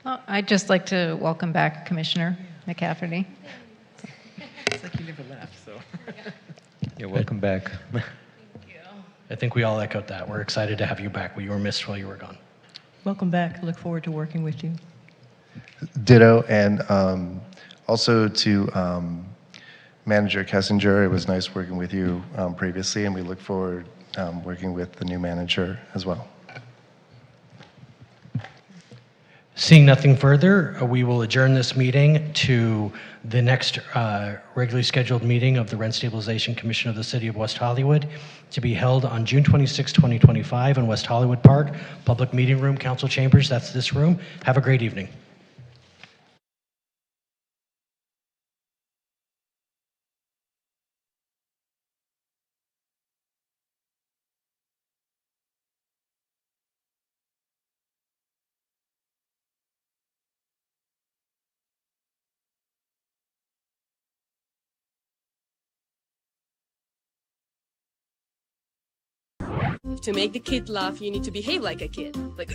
Well, I'd just like to welcome back Commissioner McCafferty. It's like you never left, so. Yeah, welcome back. I think we all echoed that. We're excited to have you back. You were missed while you were gone. Welcome back. Look forward to working with you. Ditto, and also to Manager Kessinger, it was nice working with you previously, and we look forward working with the new manager as well. Seeing nothing further, we will adjourn this meeting to the next regularly scheduled meeting of the Rent Stabilization Commission of the City of West Hollywood, to be held on June 26, 2025 in West Hollywood Park, Public Meeting Room, Council Chambers. That's this room. Have a great evening. To make the kid laugh, you need to behave like a kid. Like,